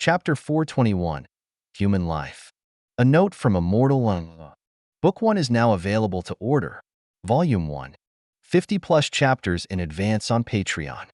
Chapter 421, Human Life. A Note from a Mortal One. Book 1 is now available to order. Volume 1. 50+ chapters in advance on Patreon.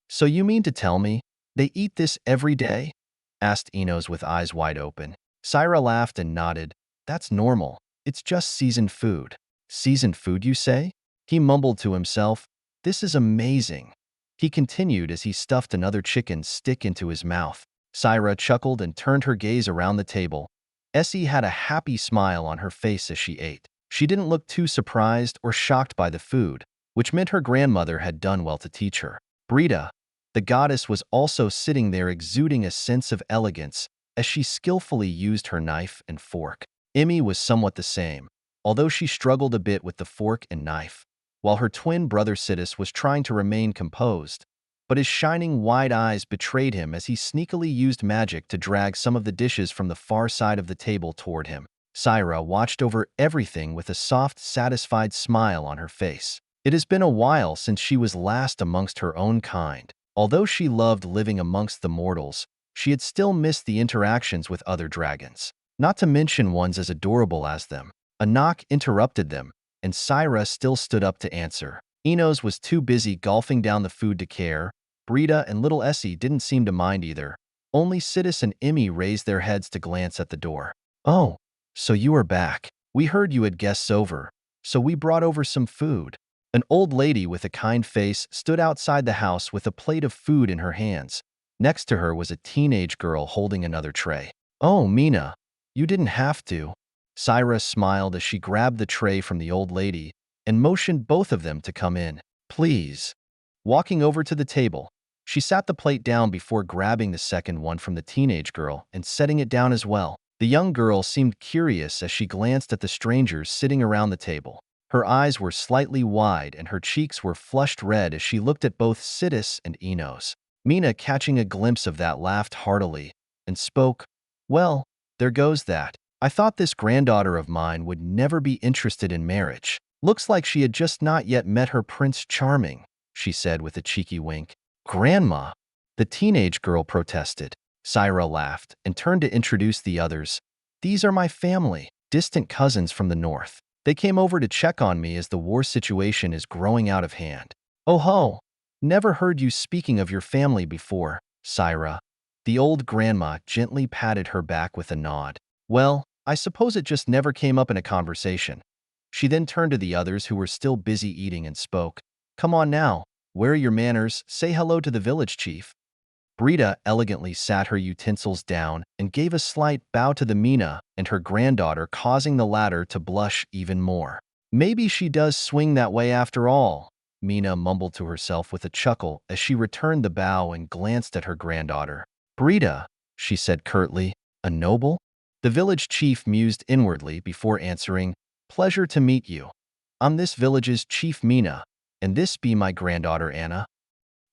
So you mean to tell me they eat this every day? Asked Enos with eyes wide open. Syra laughed and nodded. That's normal. It's just seasoned food. Seasoned food, you say? He mumbled to himself. This is amazing. He continued as he stuffed another chicken stick into his mouth. Syra chuckled and turned her gaze around the table. Essie had a happy smile on her face as she ate. She didn't look too surprised or shocked by the food, which meant her grandmother had done well to teach her. Brita, the goddess, was also sitting there exuding a sense of elegance as she skillfully used her knife and fork. Emmy was somewhat the same, although she struggled a bit with the fork and knife, while her twin brother Sidis was trying to remain composed. But his shining wide eyes betrayed him as he sneakily used magic to drag some of the dishes from the far side of the table toward him. Syra watched over everything with a soft, satisfied smile on her face. It has been a while since she was last amongst her own kind. Although she loved living amongst the mortals, she had still missed the interactions with other dragons, not to mention ones as adorable as them. A knock interrupted them, and Syra still stood up to answer. Enos was too busy gulping down the food to care. Brita and little Essie didn't seem to mind either. Only Sidis and Emmy raised their heads to glance at the door. Oh, so you are back. We heard you had guests over, so we brought over some food. An old lady with a kind face stood outside the house with a plate of food in her hands. Next to her was a teenage girl holding another tray. Oh, Mina, you didn't have to. Syra smiled as she grabbed the tray from the old lady and motioned both of them to come in. Please. Walking over to the table, she sat the plate down before grabbing the second one from the teenage girl and setting it down as well. The young girl seemed curious as she glanced at the strangers sitting around the table. Her eyes were slightly wide and her cheeks were flushed red as she looked at both Sidis and Enos. Mina, catching a glimpse of that, laughed heartily and spoke, Well, there goes that. I thought this granddaughter of mine would never be interested in marriage. Looks like she had just not yet met her Prince Charming, she said with a cheeky wink. Grandma, the teenage girl protested. Syra laughed and turned to introduce the others. These are my family, distant cousins from the north. They came over to check on me as the war situation is growing out of hand. Oh ho, never heard you speaking of your family before, Syra. The old grandma gently patted her back with a nod. Well, I suppose it just never came up in a conversation. She then turned to the others who were still busy eating and spoke. Come on now, where are your manners? Say hello to the village chief. Brita elegantly sat her utensils down and gave a slight bow to the Mina and her granddaughter, causing the latter to blush even more. Maybe she does swing that way after all, Mina mumbled to herself with a chuckle as she returned the bow and glanced at her granddaughter. Brita, she said curtly, a noble? The village chief mused inwardly before answering, Pleasure to meet you. I'm this village's chief Mina, and this be my granddaughter Anna.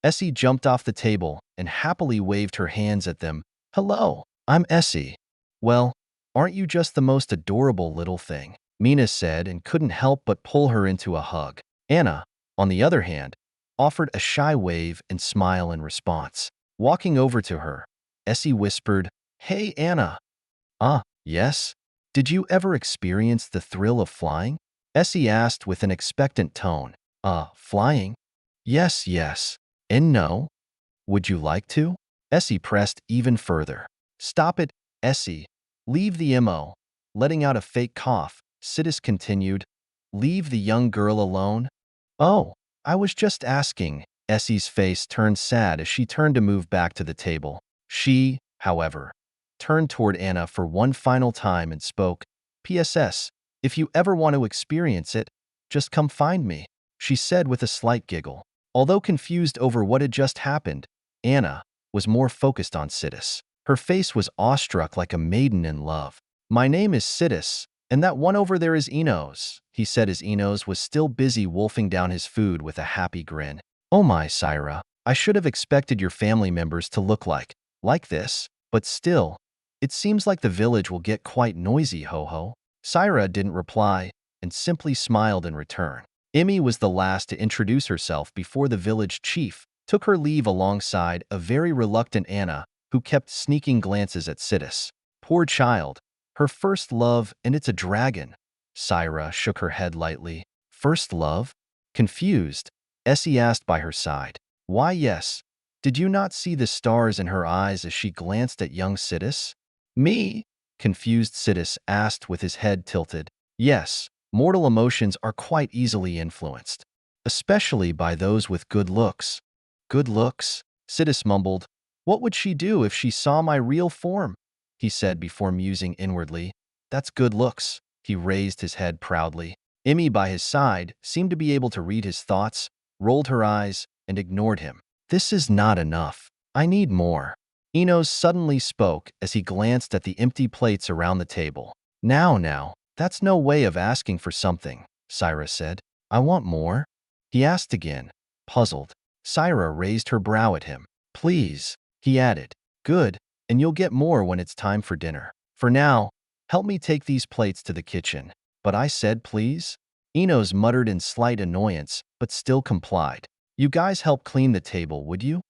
Essie jumped off the table and happily waved her hands at them. Hello, I'm Essie. Well, aren't you just the most adorable little thing? Mina said and couldn't help but pull her into a hug. Anna, on the other hand, offered a shy wave and smile in response. Walking over to her, Essie whispered, Hey Anna. Yes? Did you ever experience the thrill of flying? Essie asked with an expectant tone. Flying? Yes. And no? Would you like to? Essie pressed even further. Stop it, Essie. Leave the MO. Letting out a fake cough, Sidis continued. Leave the young girl alone? Oh, I was just asking. Essie's face turned sad as she turned to move back to the table. She, however, turned toward Anna for one final time and spoke. PSS, if you ever want to experience it, just come find me, she said with a slight giggle. Although confused over what had just happened, Anna was more focused on Sidis. Her face was awestruck like a maiden in love. My name is Sidis, and that one over there is Enos, he said as Enos was still busy wolfing down his food with a happy grin. Oh my, Syra, I should have expected your family members to look like this, but still, it seems like the village will get quite noisy, ho-ho. Syra didn't reply and simply smiled in return. Emmy was the last to introduce herself before the village chief took her leave alongside a very reluctant Anna who kept sneaking glances at Sidis. Poor child. Her first love, and it's a dragon. Syra shook her head lightly. First love? Confused, Essie asked by her side. Why, yes. Did you not see the stars in her eyes as she glanced at young Sidis? Me? Confused Sidis asked with his head tilted. Yes, mortal emotions are quite easily influenced, especially by those with good looks. Good looks? Sidis mumbled. What would she do if she saw my real form? He said before musing inwardly. That's good looks. He raised his head proudly. Emmy by his side seemed to be able to read his thoughts, rolled her eyes, and ignored him. This is not enough. I need more. Enos suddenly spoke as he glanced at the empty plates around the table. Now, that's no way of asking for something, Syra said. I want more? He asked again, puzzled. Syra raised her brow at him. Please, he added. Good, and you'll get more when it's time for dinner. For now, help me take these plates to the kitchen. But I said please? Enos muttered in slight annoyance, but still complied. You guys help clean the table, would you?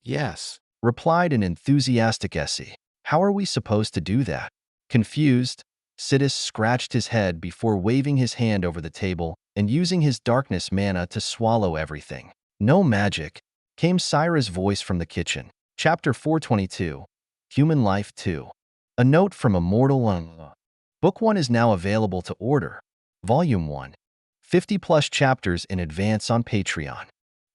Yes, replied an enthusiastic Essie. How are we supposed to do that? Confused, Sidis scratched his head before waving his hand over the table and using his darkness mana to swallow everything. No magic, came Syra's voice from the kitchen. Chapter 422, Human Life 2. A note from Immortal Manga. Book 1 is now available to order. Volume 1. 50+ chapters in advance on Patreon.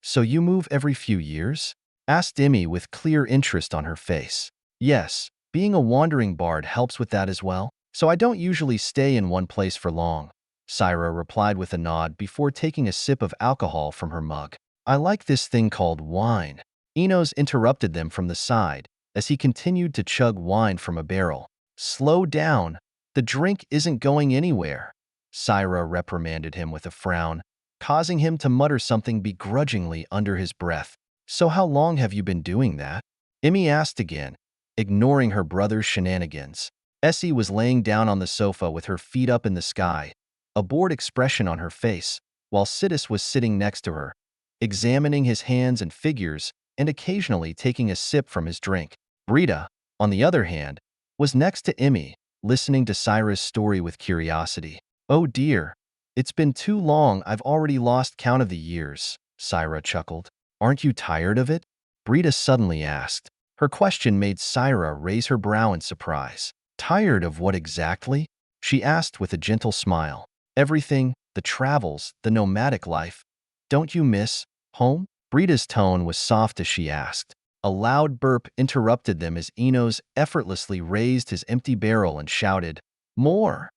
So you move every few years? Asked Emmy with clear interest on her face. Yes, being a wandering bard helps with that as well, so I don't usually stay in one place for long. Syra replied with a nod before taking a sip of alcohol from her mug. I like this thing called wine. Enos interrupted them from the side as he continued to chug wine from a barrel. Slow down. The drink isn't going anywhere. Syra reprimanded him with a frown, causing him to mutter something begrudgingly under his breath. So how long have you been doing that? Emmy asked again, ignoring her brother's shenanigans. Essie was laying down on the sofa with her feet up in the sky, a bored expression on her face, while Sidis was sitting next to her, examining his hands and figures and occasionally taking a sip from his drink. Brita, on the other hand, was next to Emmy, listening to Syra's story with curiosity. Oh dear, it's been too long, I've already lost count of the years, Syra chuckled. Aren't you tired of it? Brita suddenly asked. Her question made Syra raise her brow in surprise. Tired of what exactly? She asked with a gentle smile. Everything, the travels, the nomadic life. Don't you miss home? Brita's tone was soft as she asked. A loud burp interrupted them as Enos effortlessly raised his empty barrel and shouted, More!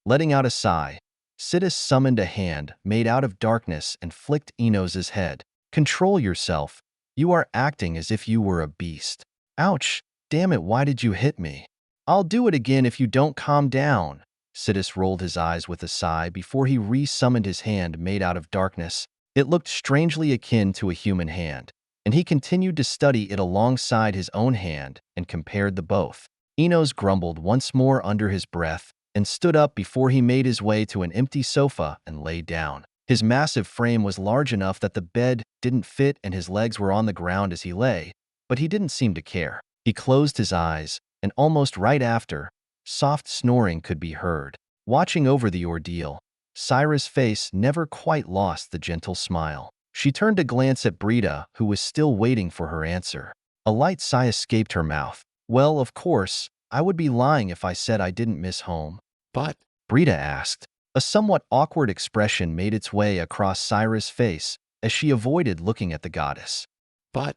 Letting out a sigh, Sidis summoned a hand made out of darkness and flicked Enos's head. Control yourself. You are acting as if you were a beast. Ouch! Damn it, why did you hit me? I'll do it again if you don't calm down. Sidis rolled his eyes with a sigh before he re-summoned his hand made out of darkness. It looked strangely akin to a human hand, and he continued to study it alongside his own hand and compared the both. Enos grumbled once more under his breath and stood up before he made his way to an empty sofa and lay down. His massive frame was large enough that the bed didn't fit and his legs were on the ground as he lay, but he didn't seem to care. He closed his eyes, and almost right after, soft snoring could be heard. Watching over the ordeal, Syra's face never quite lost the gentle smile. She turned to glance at Brita, who was still waiting for her answer. A light sigh escaped her mouth. Well, of course, I would be lying if I said I didn't miss home. But, Brita asked. A somewhat awkward expression made its way across Syra's face as she avoided looking at the goddess. But,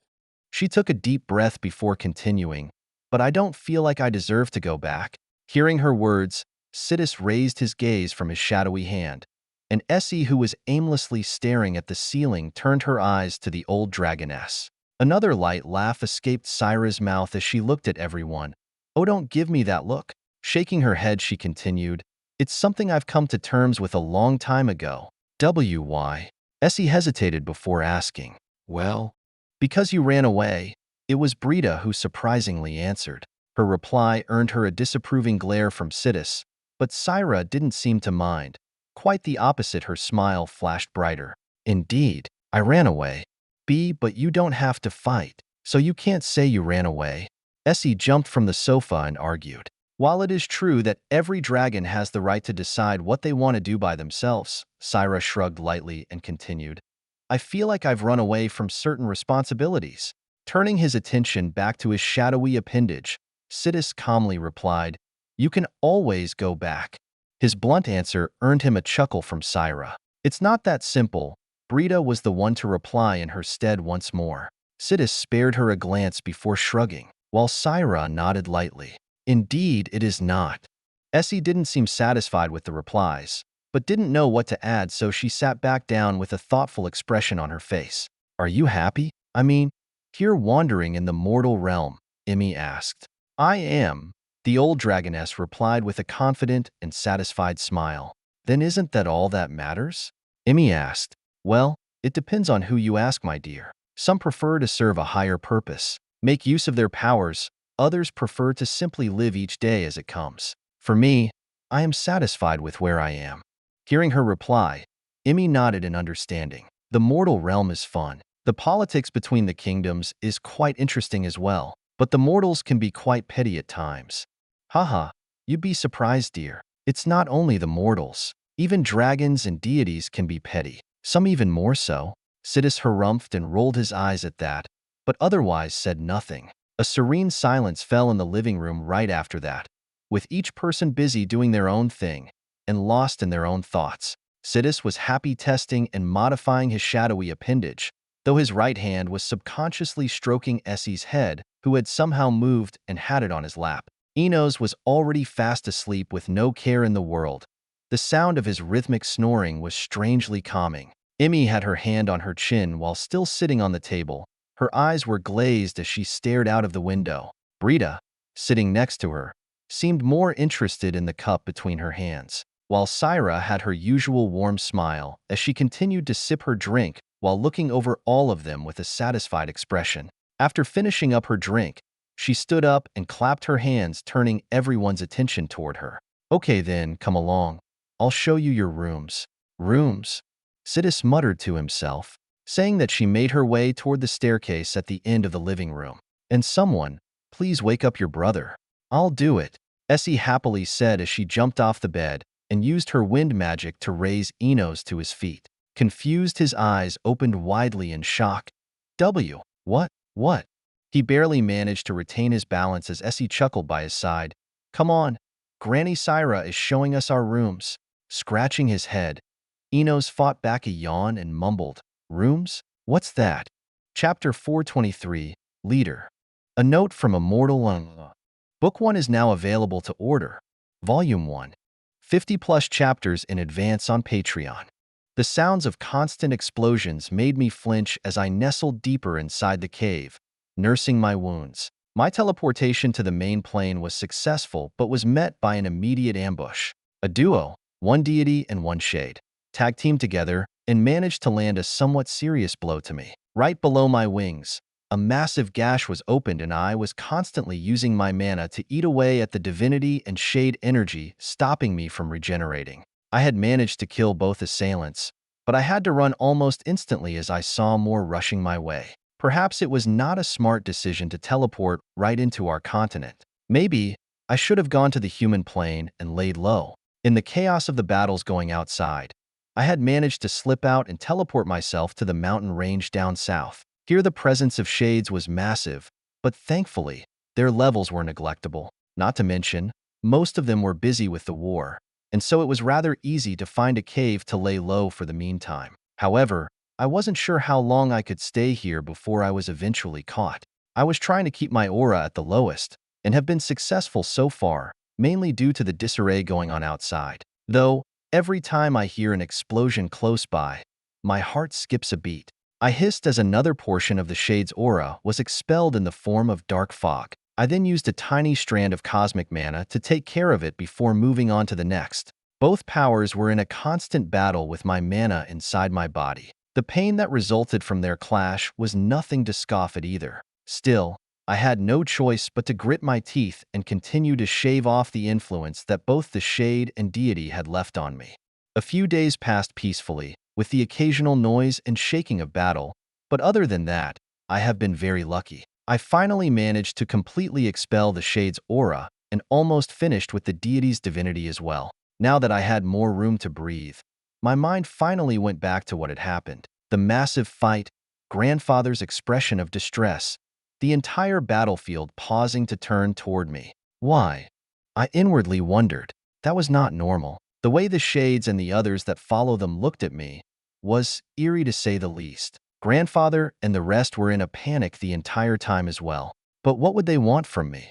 she took a deep breath before continuing, but I don't feel like I deserve to go back. Hearing her words, Sidis raised his gaze from his shadowy hand, and Essie, who was aimlessly staring at the ceiling, turned her eyes to the old dragoness. Another light laugh escaped Syra's mouth as she looked at everyone. Oh, don't give me that look. Shaking her head, she continued, It's something I've come to terms with a long time ago. Why? Essie hesitated before asking. Well, because you ran away. It was Brita who surprisingly answered. Her reply earned her a disapproving glare from Sidis, but Syra didn't seem to mind. Quite the opposite, her smile flashed brighter. Indeed, I ran away. But you don't have to fight, so you can't say you ran away. Essie jumped from the sofa and argued. While it is true that every dragon has the right to decide what they want to do by themselves, Syra shrugged lightly and continued, I feel like I've run away from certain responsibilities. Turning his attention back to his shadowy appendage, Sidis calmly replied, You can always go back. His blunt answer earned him a chuckle from Syra. It's not that simple. Brita was the one to reply in her stead once more. Sidis spared her a glance before shrugging, while Syra nodded lightly. Indeed, it is not. Essie didn't seem satisfied with the replies, but didn't know what to add, so she sat back down with a thoughtful expression on her face. Are you happy? I mean, here wandering in the mortal realm, Emmy asked. I am, the old dragoness replied with a confident and satisfied smile. Then isn't that all that matters? Emmy asked. Well, it depends on who you ask, my dear. Some prefer to serve a higher purpose, make use of their powers. Others prefer to simply live each day as it comes. For me, I am satisfied with where I am. Hearing her reply, Emmy nodded in understanding. The mortal realm is fun. The politics between the kingdoms is quite interesting as well, but the mortals can be quite petty at times. Haha, you'd be surprised, dear. It's not only the mortals. Even dragons and deities can be petty, some even more so. Sidis harumphed and rolled his eyes at that, but otherwise said nothing. A serene silence fell in the living room right after that, with each person busy doing their own thing and lost in their own thoughts. Sidis was happy testing and modifying his shadowy appendage, though his right hand was subconsciously stroking Essie's head, who had somehow moved and had it on his lap. Enos was already fast asleep with no care in the world. The sound of his rhythmic snoring was strangely calming. Emmy had her hand on her chin while still sitting on the table. Her eyes were glazed as she stared out of the window. Brita, sitting next to her, seemed more interested in the cup between her hands, while Syra had her usual warm smile as she continued to sip her drink while looking over all of them with a satisfied expression. After finishing up her drink, she stood up and clapped her hands, turning everyone's attention toward her. Okay then, come along. I'll show you your rooms. Rooms? Sidis muttered to himself, saying that she made her way toward the staircase at the end of the living room. And someone, please wake up your brother. I'll do it, Essie happily said as she jumped off the bed and used her wind magic to raise Enos to his feet. Confused, his eyes opened widely in shock. What? He barely managed to retain his balance as Essie chuckled by his side. Come on, Granny Syra is showing us our rooms. Scratching his head, Enos fought back a yawn and mumbled, Rooms? What's that? Chapter 423, Leader. A note from Immortal. Book 1 is now available to order. Volume 1. 50+ chapters in advance on Patreon. The sounds of constant explosions made me flinch as I nestled deeper inside the cave, nursing my wounds. My teleportation to the main plane was successful but was met by an immediate ambush. A duo, one deity and one shade, tag-teamed together and managed to land a somewhat serious blow to me. Right below my wings, a massive gash was opened and I was constantly using my mana to eat away at the divinity and shade energy, stopping me from regenerating. I had managed to kill both assailants, but I had to run almost instantly as I saw more rushing my way. Perhaps it was not a smart decision to teleport right into our continent. Maybe I should have gone to the human plane and laid low. In the chaos of the battles going outside, I had managed to slip out and teleport myself to the mountain range down south. Here the presence of shades was massive, but thankfully, their levels were neglectable. Not to mention, most of them were busy with the war, and so it was rather easy to find a cave to lay low for the meantime. However, I wasn't sure how long I could stay here before I was eventually caught. I was trying to keep my aura at the lowest, and have been successful so far, mainly due to the disarray going on outside. Though, every time I hear an explosion close by, my heart skips a beat. I hissed as another portion of the shade's aura was expelled in the form of dark fog. I then used a tiny strand of cosmic mana to take care of it before moving on to the next. Both powers were in a constant battle with my mana inside my body. The pain that resulted from their clash was nothing to scoff at either. Still, I had no choice but to grit my teeth and continue to shave off the influence that both the shade and deity had left on me. A few days passed peacefully, with the occasional noise and shaking of battle, but other than that, I have been very lucky. I finally managed to completely expel the shade's aura and almost finished with the deity's divinity as well. Now that I had more room to breathe, my mind finally went back to what had happened. The massive fight, grandfather's expression of distress, the entire battlefield pausing to turn toward me. Why? I inwardly wondered. That was not normal. The way the shades and the others that follow them looked at me was eerie to say the least. Grandfather and the rest were in a panic the entire time as well. But what would they want from me?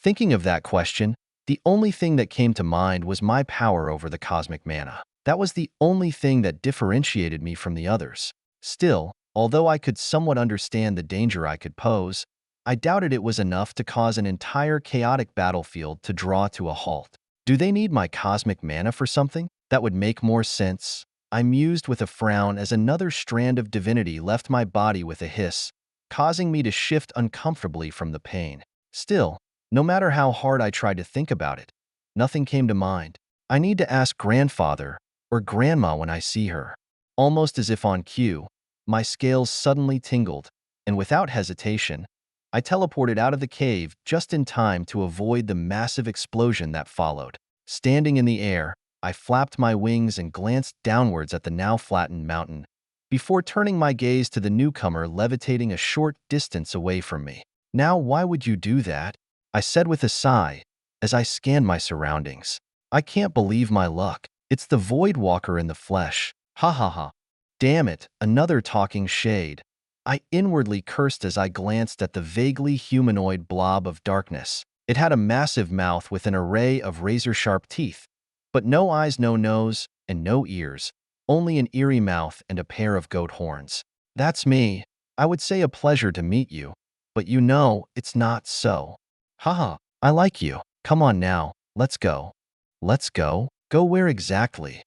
Thinking of that question, the only thing that came to mind was my power over the cosmic mana. That was the only thing that differentiated me from the others. Still, although I could somewhat understand the danger I could pose, I doubted it was enough to cause an entire chaotic battlefield to draw to a halt. Do they need my cosmic mana for something? That would make more sense. I mused with a frown as another strand of divinity left my body with a hiss, causing me to shift uncomfortably from the pain. Still, no matter how hard I tried to think about it, nothing came to mind. I need to ask grandfather or grandma when I see her. Almost as if on cue, my scales suddenly tingled, and without hesitation, I teleported out of the cave just in time to avoid the massive explosion that followed. Standing in the air, I flapped my wings and glanced downwards at the now flattened mountain, before turning my gaze to the newcomer levitating a short distance away from me. Now, why would you do that? I said with a sigh as I scanned my surroundings. I can't believe my luck. It's the Void Walker in the flesh. Ha ha ha. Damn it, another talking shade. I inwardly cursed as I glanced at the vaguely humanoid blob of darkness. It had a massive mouth with an array of razor-sharp teeth, but no eyes, no nose, and no ears, only an eerie mouth and a pair of goat horns. That's me. I would say a pleasure to meet you, but you know it's not so. Haha, I like you. Come on now, let's go. Let's go? Go where exactly?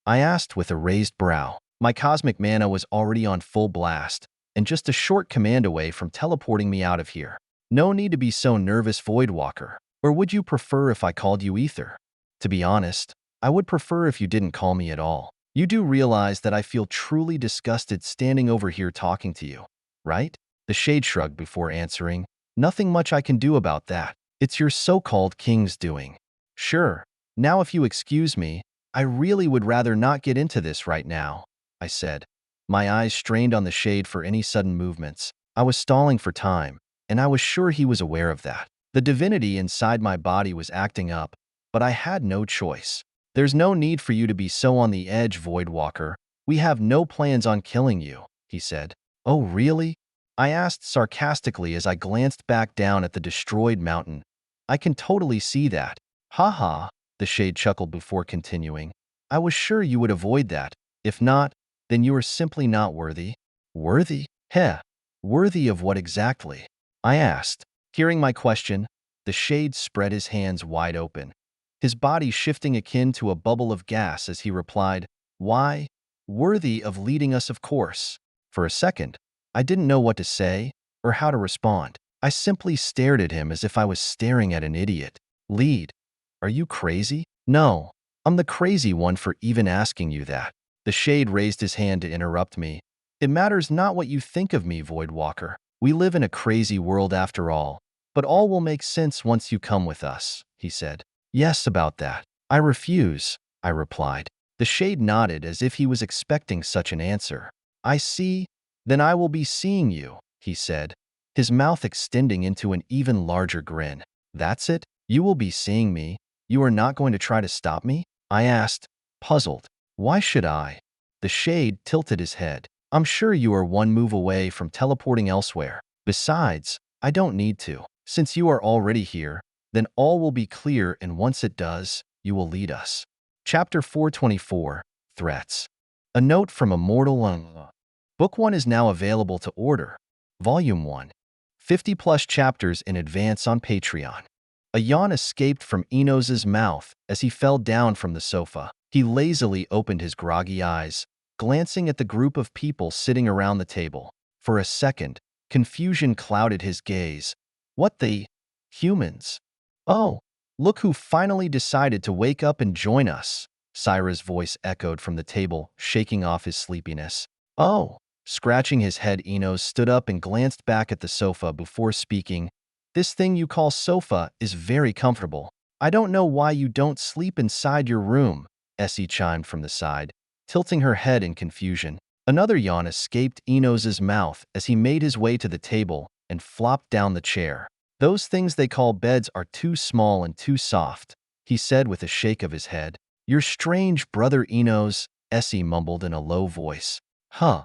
I asked with a raised brow. My cosmic mana was already on full blast, and just a short command away from teleporting me out of here. No need to be so nervous, Voidwalker. Or would you prefer if I called you Ether? To be honest, I would prefer if you didn't call me at all. You do realize that I feel truly disgusted standing over here talking to you, right? The shade shrugged before answering. Nothing much I can do about that. It's your so-called king's doing. Sure. Now if you excuse me, I really would rather not get into this right now, I said. My eyes strained on the shade for any sudden movements. I was stalling for time, and I was sure he was aware of that. The divinity inside my body was acting up, but I had no choice. There's no need for you to be so on the edge, Voidwalker. We have no plans on killing you, he said. Oh, really? I asked sarcastically as I glanced back down at the destroyed mountain. I can totally see that. Ha ha, the shade chuckled before continuing. I was sure you would avoid that. If not, then you are simply not worthy. Worthy? Heh. Worthy of what exactly? I asked. Hearing my question, the shade spread his hands wide open, his body shifting akin to a bubble of gas as he replied, Why? Worthy of leading us, of course. For a second, I didn't know what to say or how to respond. I simply stared at him as if I was staring at an idiot. Lead? Are you crazy? No, I'm the crazy one for even asking you that. The shade raised his hand to interrupt me. It matters not what you think of me, Voidwalker. We live in a crazy world after all, but all will make sense once you come with us, he said. Yes, about that. I refuse, I replied. The shade nodded as if he was expecting such an answer. I see. Then I will be seeing you, he said, his mouth extending into an even larger grin. That's it? You will be seeing me? You are not going to try to stop me? I asked, puzzled. Why should I? The shade tilted his head. I'm sure you are one move away from teleporting elsewhere. Besides, I don't need to. Since you are already here, then all will be clear, and once it does, you will lead us. Chapter 424, Threats. A note from Immortal Manga. Book 1 is now available to order. Volume 1. 50+ chapters in advance on Patreon. A yawn escaped from Enos's mouth as he fell down from the sofa. He lazily opened his groggy eyes, glancing at the group of people sitting around the table. For a second, confusion clouded his gaze. What the? Humans? Oh, look who finally decided to wake up and join us. Syra's voice echoed from the table, shaking off his sleepiness. Oh, Scratching his head, Enos stood up and glanced back at the sofa before speaking. This thing you call sofa is very comfortable. I don't know why you don't sleep inside your room, Essie chimed from the side, tilting her head in confusion. Another yawn escaped Enos's mouth as he made his way to the table and flopped down the chair. Those things they call beds are too small and too soft, he said with a shake of his head. Your strange brother Enos, Essie mumbled in a low voice. Huh.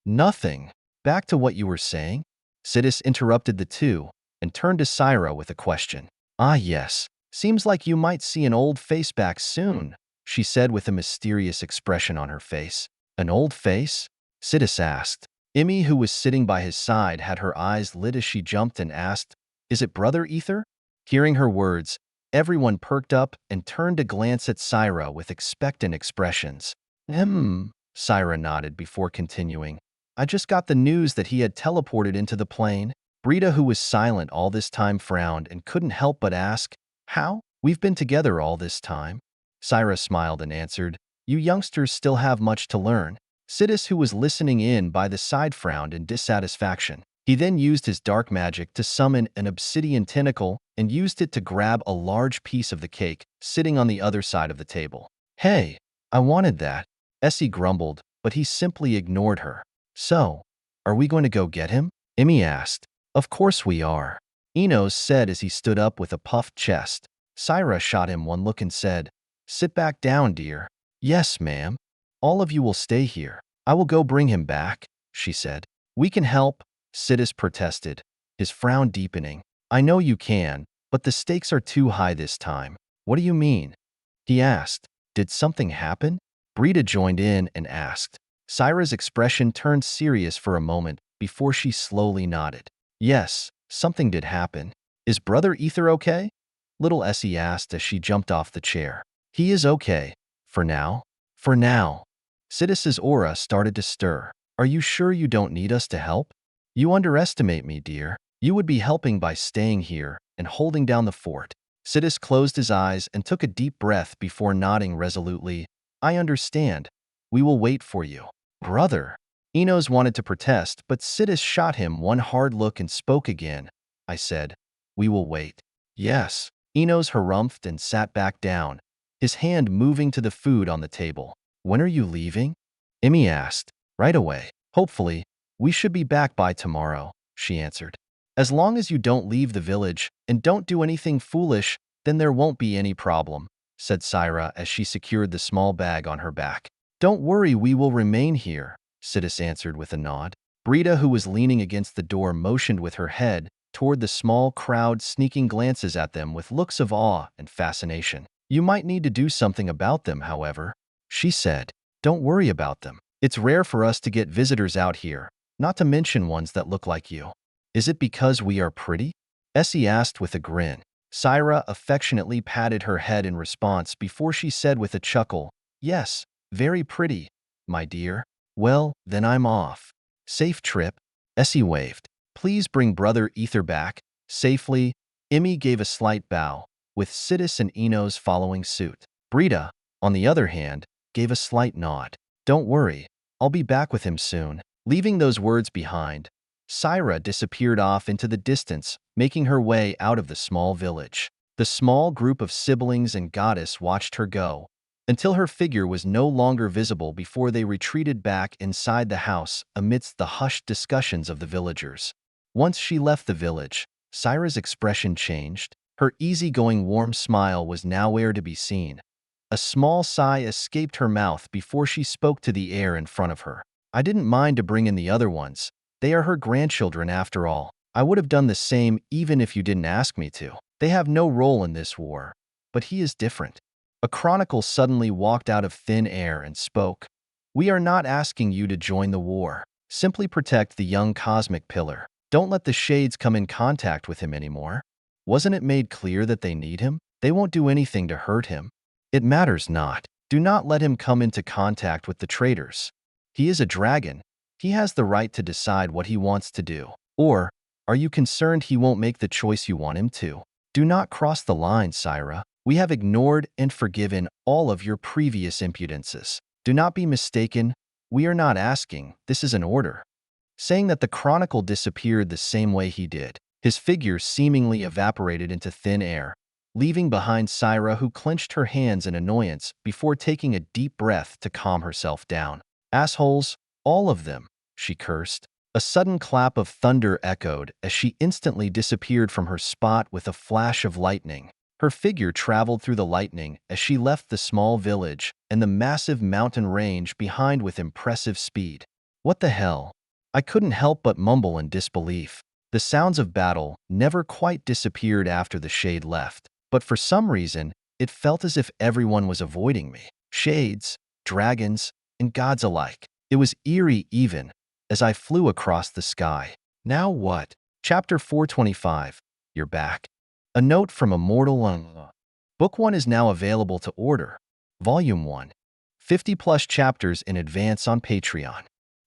Nothing. Back to what you were saying? Sidis interrupted the two and turned to Syra with a question. Ah yes, seems like you might see an old face back soon, she said with a mysterious expression on her face. An old face? Sidis asked. Emmy, who was sitting by his side, had her eyes lit as she jumped and asked, Is it Brother Ether? Hearing her words, everyone perked up and turned to glance at Syra with expectant expressions. Syra nodded before continuing. I just got the news that he had teleported into the plane. Brita, who was silent all this time, frowned and couldn't help but ask, How? We've been together all this time. Syra smiled and answered, You youngsters still have much to learn. Sidis, who was listening in by the side, frowned in dissatisfaction. He then used his dark magic to summon an obsidian tentacle and used it to grab a large piece of the cake sitting on the other side of the table. Hey, I wanted that, Essie grumbled, but he simply ignored her. So, are we going to go get him? Emmy asked. Of course we are, Enos said as he stood up with a puffed chest. Syra shot him one look and said, Sit back down, dear. Yes, ma'am. All of you will stay here. I will go bring him back, she said. We can help, Sidis protested, his frown deepening. I know you can, but the stakes are too high this time. What do you mean? He asked. Did something happen? Brita joined in and asked. Syra's expression turned serious for a moment before she slowly nodded. Yes, something did happen. Is Brother Ether okay? Little Essie asked as she jumped off the chair. He is okay. For now. For now. Sidis's aura started to stir. Are you sure you don't need us to help? You underestimate me, dear. You would be helping by staying here and holding down the fort. Sidis closed his eyes and took a deep breath before nodding resolutely. I understand. We will wait for you. Brother. Enos wanted to protest, but Sidis shot him one hard look and spoke again. I said, We will wait. Yes. Enos harumphed and sat back down, his hand moving to the food on the table. When are you leaving? Emmy asked. Right away. Hopefully. We should be back by tomorrow, she answered. As long as you don't leave the village and don't do anything foolish, then there won't be any problem, said Syra as she secured the small bag on her back. Don't worry, we will remain here, Sidis answered with a nod. Brita, who was leaning against the door, motioned with her head toward the small crowd, sneaking glances at them with looks of awe and fascination. You might need to do something about them, however, she said. Don't worry about them. It's rare for us to get visitors out here, not to mention ones that look like you. Is it because we are pretty? Essie asked with a grin. Syra affectionately patted her head in response before she said with a chuckle, Yes, very pretty, my dear. Well, then I'm off. Safe trip. Essie waved. Please bring Brother Ether back safely. Emmy gave a slight bow, with Sidis and Enos following suit. Brita, on the other hand, gave a slight nod. Don't worry, I'll be back with him soon. Leaving those words behind, Syra disappeared off into the distance, making her way out of the small village. The small group of siblings and goddess watched her go, until her figure was no longer visible before they retreated back inside the house amidst the hushed discussions of the villagers. Once she left the village, Syra's expression changed. Her easygoing warm smile was nowhere to be seen. A small sigh escaped her mouth before she spoke to the air in front of her. I didn't mind to bring in the other ones. They are her grandchildren after all. I would have done the same even if you didn't ask me to. They have no role in this war. But he is different. A chronicle suddenly walked out of thin air and spoke. We are not asking you to join the war. Simply protect the young cosmic pillar. Don't let the shades come in contact with him anymore. Wasn't it made clear that they need him? They won't do anything to hurt him. It matters not. Do not let him come into contact with the traitors. He is a dragon. He has the right to decide what he wants to do. Or, are you concerned he won't make the choice you want him to? Do not cross the line, Syra. We have ignored and forgiven all of your previous impudences. Do not be mistaken. "We are not asking, this is an order," saying that the chronicle disappeared the same way he did. His figure seemingly evaporated into thin air, leaving behind Syra, who clenched her hands in annoyance before taking a deep breath to calm herself down. "Assholes, all of them," she cursed. A sudden clap of thunder echoed as she instantly disappeared from her spot with a flash of lightning. Her figure traveled through the lightning as she left the small village and the massive mountain range behind with impressive speed. "What the hell?" I couldn't help but mumble in disbelief. The sounds of battle never quite disappeared after the shade left, but for some reason, it felt as if everyone was avoiding me. Shades, dragons, and gods alike. It was eerie even as I flew across the sky. Now what? Chapter 425. You're back. A note from Immortal. Book 1 is now available to order. Volume 1. 50+ chapters in advance on Patreon.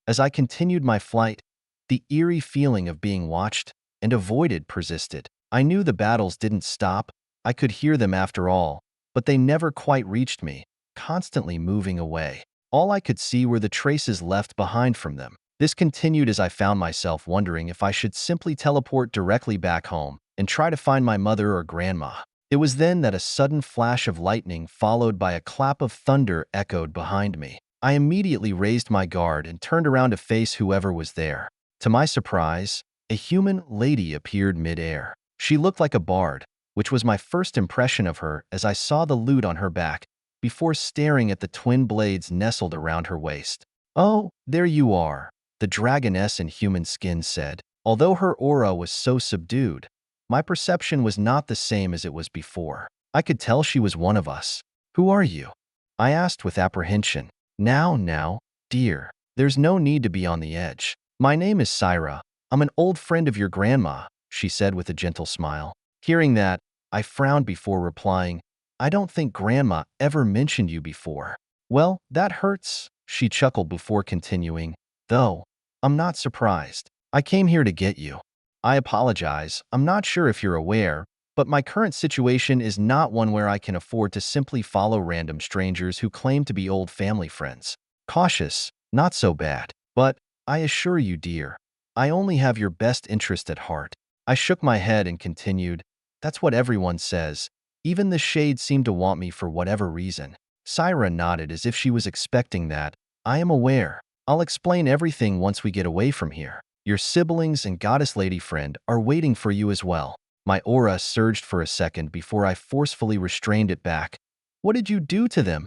As I continued my flight, the eerie feeling of being watched and avoided persisted. I knew the battles didn't stop. I could hear them after all, but they never quite reached me, constantly moving away. All I could see were the traces left behind from them. This continued as I found myself wondering if I should simply teleport directly back home and try to find my mother or grandma. It was then that a sudden flash of lightning followed by a clap of thunder echoed behind me. I immediately raised my guard and turned around to face whoever was there. To my surprise, a human lady appeared mid-air. She looked like a bard, which was my first impression of her as I saw the lute on her back before staring at the twin blades nestled around her waist. "Oh, there you are," the dragoness in human skin said. Although her aura was so subdued, my perception was not the same as it was before. I could tell she was one of us. "Who are you?" I asked with apprehension. Now, dear, there's no need to be on the edge. My name is Syra. I'm an old friend of your grandma," she said with a gentle smile. Hearing that, I frowned before replying, "I don't think Grandma ever mentioned you before." "Well, that hurts," she chuckled before continuing. "Though, I'm not surprised. I came here to get you. I apologize, I'm not sure if you're aware, but my current situation is not one where I can afford to simply follow random strangers who claim to be old family friends. Cautious, not so bad. But, I assure you, dear, I only have your best interest at heart." I shook my head and continued, "That's what everyone says. Even the shade seemed to want me for whatever reason." Syra nodded as if she was expecting that. "I am aware. I'll explain everything once we get away from here. Your siblings and goddess lady friend are waiting for you as well." My aura surged for a second before I forcefully restrained it back. "What did you do to them?"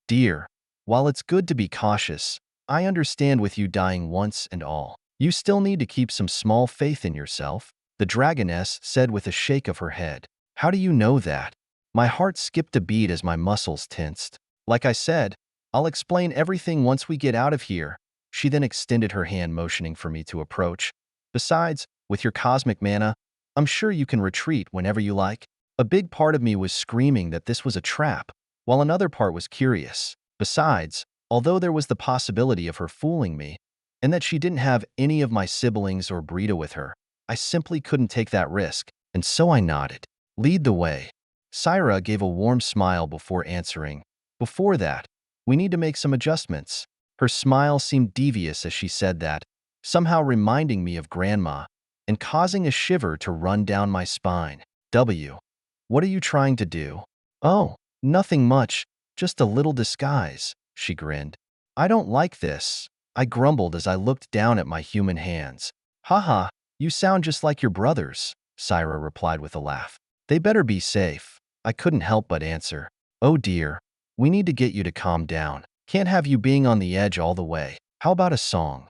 "Dear, while it's good to be cautious, I understand with you dying once and all. You still need to keep some small faith in yourself," the dragoness said with a shake of her head. "How do you know that?" My heart skipped a beat as my muscles tensed. "Like I said, I'll explain everything once we get out of here." She then extended her hand, motioning for me to approach. "Besides, with your cosmic mana, I'm sure you can retreat whenever you like." A big part of me was screaming that this was a trap, while another part was curious. Besides, although there was the possibility of her fooling me, and that she didn't have any of my siblings or Brita with her, I simply couldn't take that risk, and so I nodded. "Lead the way." Syra gave a warm smile before answering. "Before that, we need to make some adjustments." Her smile seemed devious as she said that, somehow reminding me of Grandma and causing a shiver to run down my spine. What are you trying to do?" "Oh, nothing much, just a little disguise," she grinned. "I don't like this," I grumbled as I looked down at my human hands. "Haha, you sound just like your brothers," Syra replied with a laugh. "They better be safe." I couldn't help but answer. "Oh dear, we need to get you to calm down. Can't have you being on the edge all the way. How about a song?"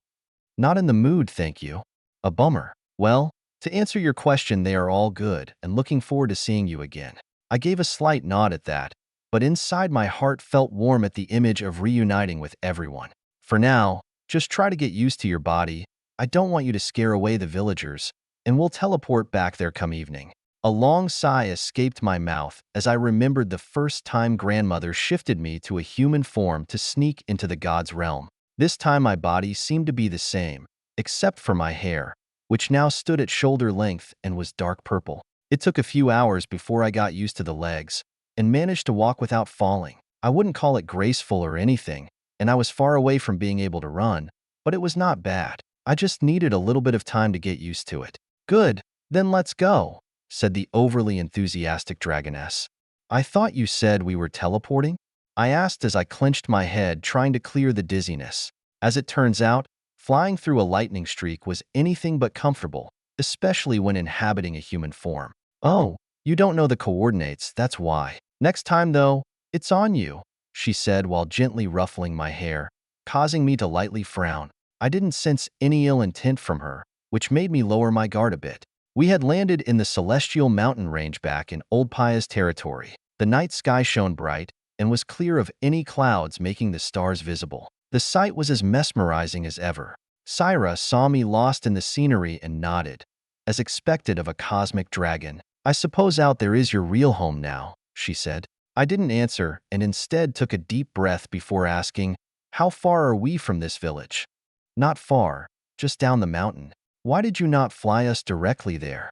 "Not in the mood, thank you." "A bummer. Well, to answer your question, they are all good and looking forward to seeing you again." I gave a slight nod at that, but inside my heart felt warm at the image of reuniting with everyone. "For now, just try to get used to your body. I don't want you to scare away the villagers, and we'll teleport back there come evening." A long sigh escaped my mouth as I remembered the first time grandmother shifted me to a human form to sneak into the god's realm. This time my body seemed to be the same, except for my hair, which now stood at shoulder length and was dark purple. It took a few hours before I got used to the legs and managed to walk without falling. I wouldn't call it graceful or anything, and I was far away from being able to run, but it was not bad. I just needed a little bit of time to get used to it. Good, then let's go, said the overly enthusiastic dragoness. I thought you said we were teleporting? I asked as I clenched my head, trying to clear the dizziness. As it turns out, flying through a lightning streak was anything but comfortable, especially when inhabiting a human form. Oh, you don't know the coordinates, that's why. Next time, though, it's on you, she said while gently ruffling my hair, causing me to lightly frown. I didn't sense any ill intent from her, which made me lower my guard a bit. We had landed in the celestial mountain range back in Old Paya's territory. The night sky shone bright and was clear of any clouds, making the stars visible. The sight was as mesmerizing as ever. Syra saw me lost in the scenery and nodded, as expected of a cosmic dragon. I suppose out there is your real home now, she said. I didn't answer and instead took a deep breath before asking, how far are we from this village? Not far, just down the mountain. Why did you not fly us directly there?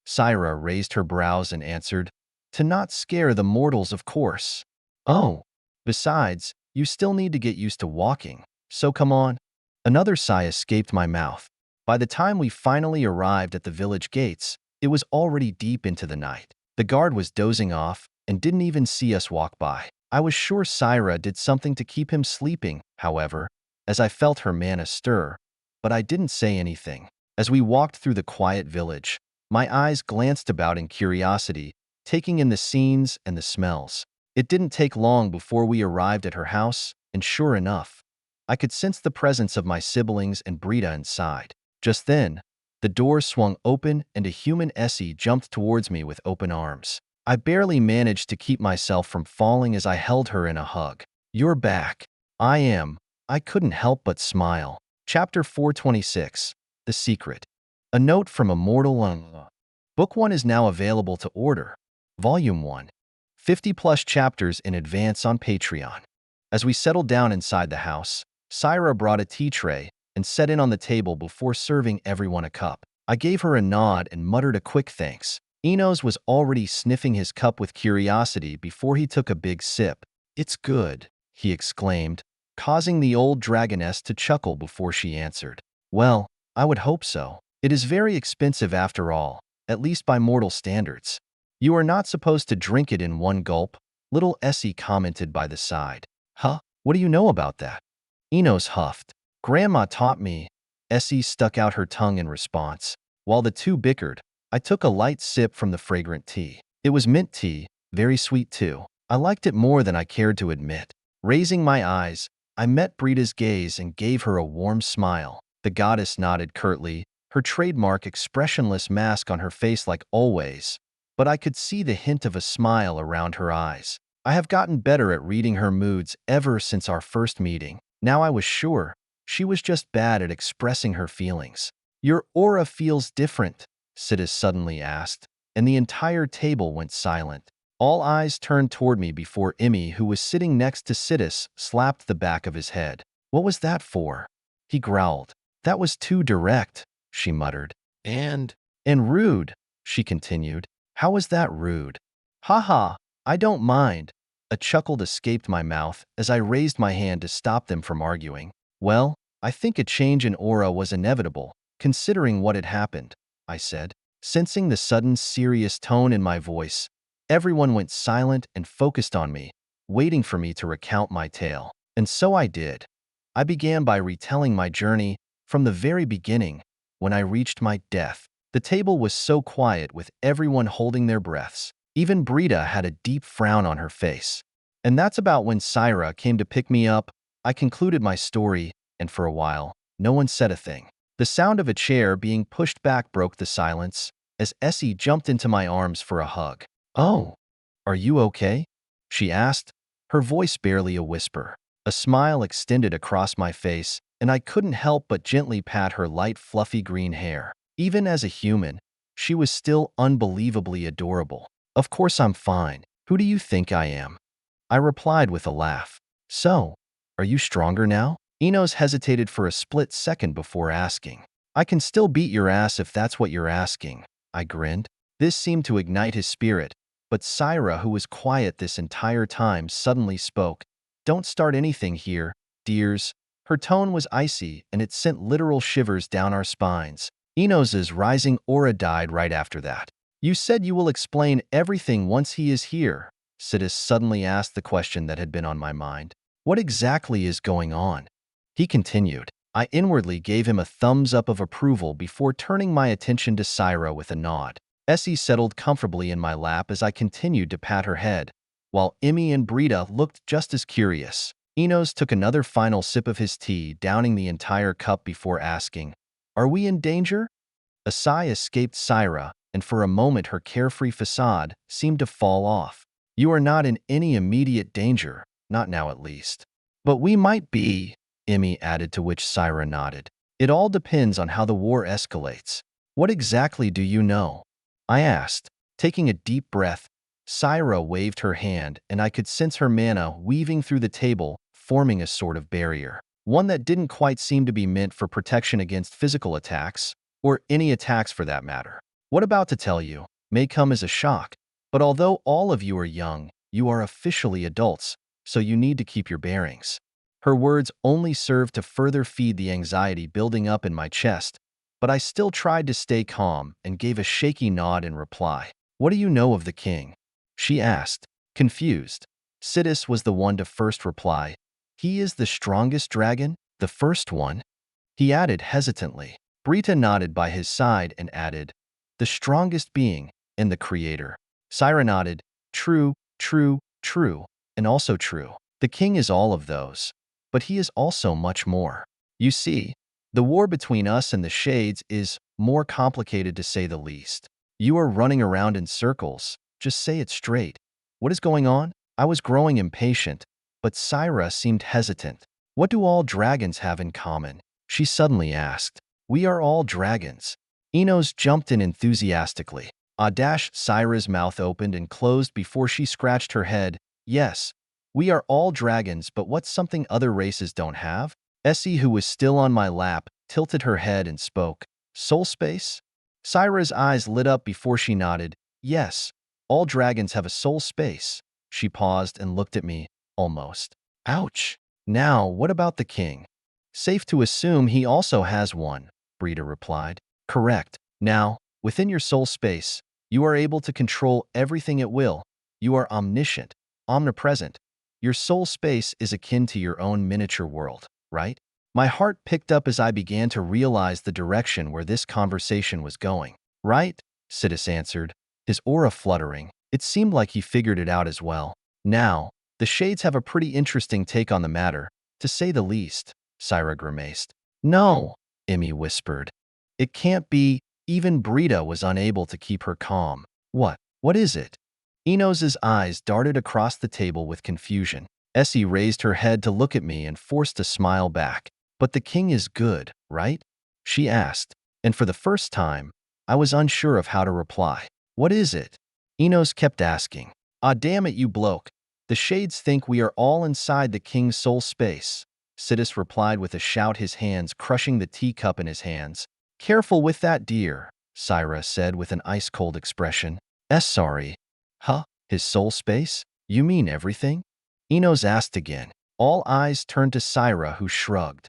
Syra raised her brows and answered, to not scare the mortals, of course. Oh, besides, you still need to get used to walking, so come on. Another sigh escaped my mouth. By the time we finally arrived at the village gates, it was already deep into the night. The guard was dozing off and didn't even see us walk by. I was sure Syra did something to keep him sleeping, however, as I felt her mana stir, but I didn't say anything. As we walked through the quiet village, my eyes glanced about in curiosity, taking in the scenes and the smells. It didn't take long before we arrived at her house, and sure enough, I could sense the presence of my siblings and Brita inside. Just then, the door swung open and a human Essie jumped towards me with open arms. I barely managed to keep myself from falling as I held her in a hug. You're back. I am. I couldn't help but smile. Chapter 426. The Secret. A note from a mortal. Book 1 is now available to order. Volume 1. 50+ chapters in advance on Patreon. As we settled down inside the house, Syra brought a tea tray and set it on the table before serving everyone a cup. I gave her a nod and muttered a quick thanks. Enos was already sniffing his cup with curiosity before he took a big sip. It's good, he exclaimed, causing the old dragoness to chuckle before she answered. Well, I would hope so. It is very expensive after all, at least by mortal standards. You are not supposed to drink it in one gulp, little Essie commented by the side. Huh? What do you know about that? Enos huffed. Grandma taught me. Essie stuck out her tongue in response. While the two bickered, I took a light sip from the fragrant tea. It was mint tea, very sweet too. I liked it more than I cared to admit. Raising my eyes, I met Brita's gaze and gave her a warm smile. The goddess nodded curtly, her trademark expressionless mask on her face like always, but I could see the hint of a smile around her eyes. I have gotten better at reading her moods ever since our first meeting. Now I was sure she was just bad at expressing her feelings. Your aura feels different, Sidis suddenly asked, and the entire table went silent. All eyes turned toward me before Emmy, who was sitting next to Sidis, slapped the back of his head. What was that for? He growled. That was too direct, she muttered. And rude, she continued. How was that rude? Ha, I don't mind. A chuckle escaped my mouth as I raised my hand to stop them from arguing. Well, I think a change in aura was inevitable, considering what had happened, I said. Sensing the sudden serious tone in my voice, everyone went silent and focused on me, waiting for me to recount my tale. And so I did. I began by retelling my journey from the very beginning, when I reached my death. The table was so quiet with everyone holding their breaths. Even Brita had a deep frown on her face. And that's about when Syra came to pick me up. I concluded my story, and for a while, no one said a thing. The sound of a chair being pushed back broke the silence, as Essie jumped into my arms for a hug. Oh, are you okay? She asked, her voice barely a whisper. A smile extended across my face, and I couldn't help but gently pat her light, fluffy green hair. Even as a human, she was still unbelievably adorable. Of course I'm fine. Who do you think I am? I replied with a laugh. So, are you stronger now? Enos hesitated for a split second before asking. I can still beat your ass if that's what you're asking, I grinned. This seemed to ignite his spirit, but Syra, who was quiet this entire time, suddenly spoke. Don't start anything here. dears." Her tone was icy, and it sent literal shivers down our spines. Enos's rising aura died right after that. "You said you will explain everything once he is here." Sidis suddenly asked the question that had been on my mind. "What exactly is going on?" He continued. I inwardly gave him a thumbs up of approval before turning my attention to Syra with a nod. Essie settled comfortably in my lap as I continued to pat her head, while Emmy and Brita looked just as curious. Enos took another final sip of his tea, downing the entire cup before asking, "Are we in danger?" A sigh escaped Syra, and for a moment her carefree facade seemed to fall off. "You are not in any immediate danger, not now at least. But we might be," Emmy added, to which Syra nodded. "It all depends on how the war escalates." "What exactly do you know?" I asked. Taking a deep breath, Syra waved her hand, and I could sense her mana weaving through the table, forming a sort of barrier. One that didn't quite seem to be meant for protection against physical attacks, or any attacks for that matter. "What about to tell you may come as a shock, but although all of you are young, you are officially adults, so you need to keep your bearings." Her words only served to further feed the anxiety building up in my chest, but I still tried to stay calm and gave a shaky nod in reply. "What do you know of the king?" she asked, confused. Sidis was the one to first reply. "He is the strongest dragon, the first one," he added hesitantly. Brita nodded by his side and added, "The strongest being, and the creator." Syra nodded, "True, true, true, and also true. The king is all of those, but he is also much more. You see, the war between us and the Shades is more complicated to say the least. You are running around in circles. Just say it straight. What is going on?" I was growing impatient, but Syra seemed hesitant. "What do all dragons have in common?" she suddenly asked. "We are all dragons." Enos jumped in enthusiastically. Syra's mouth opened and closed before she scratched her head. "Yes, we are all dragons, but what's something other races don't have?" Essie, who was still on my lap, tilted her head and spoke. "Soul space?" Syra's eyes lit up before she nodded. "Yes, all dragons have a soul space." She paused and looked at me, almost. "Ouch. Now, what about the king?" "Safe to assume he also has one," Brita replied. "Correct. Now, within your soul space, you are able to control everything at will. You are omniscient, omnipresent. Your soul space is akin to your own miniature world, right?" My heart picked up as I began to realize the direction where this conversation was going. "Right," Sidis answered, his aura fluttering. It seemed like he figured it out as well. "Now, the Shades have a pretty interesting take on the matter, to say the least," Syra grimaced. "No," Emmy whispered. "It can't be." Even Brita was unable to keep her calm. "What? What is it?" Enos's eyes darted across the table with confusion. Essie raised her head to look at me and forced a smile back. "But the king is good, right?" she asked, and for the first time, I was unsure of how to reply. "What is it?" Enos kept asking. "Ah, damn it, you bloke. The Shades think we are all inside the king's soul space," Sidis replied with a shout, his hands crushing the teacup in his hands. "Careful with that, dear," Syra said with an ice-cold expression. Sorry. Huh? His soul space? You mean everything?" Enos asked again. All eyes turned to Syra, who shrugged.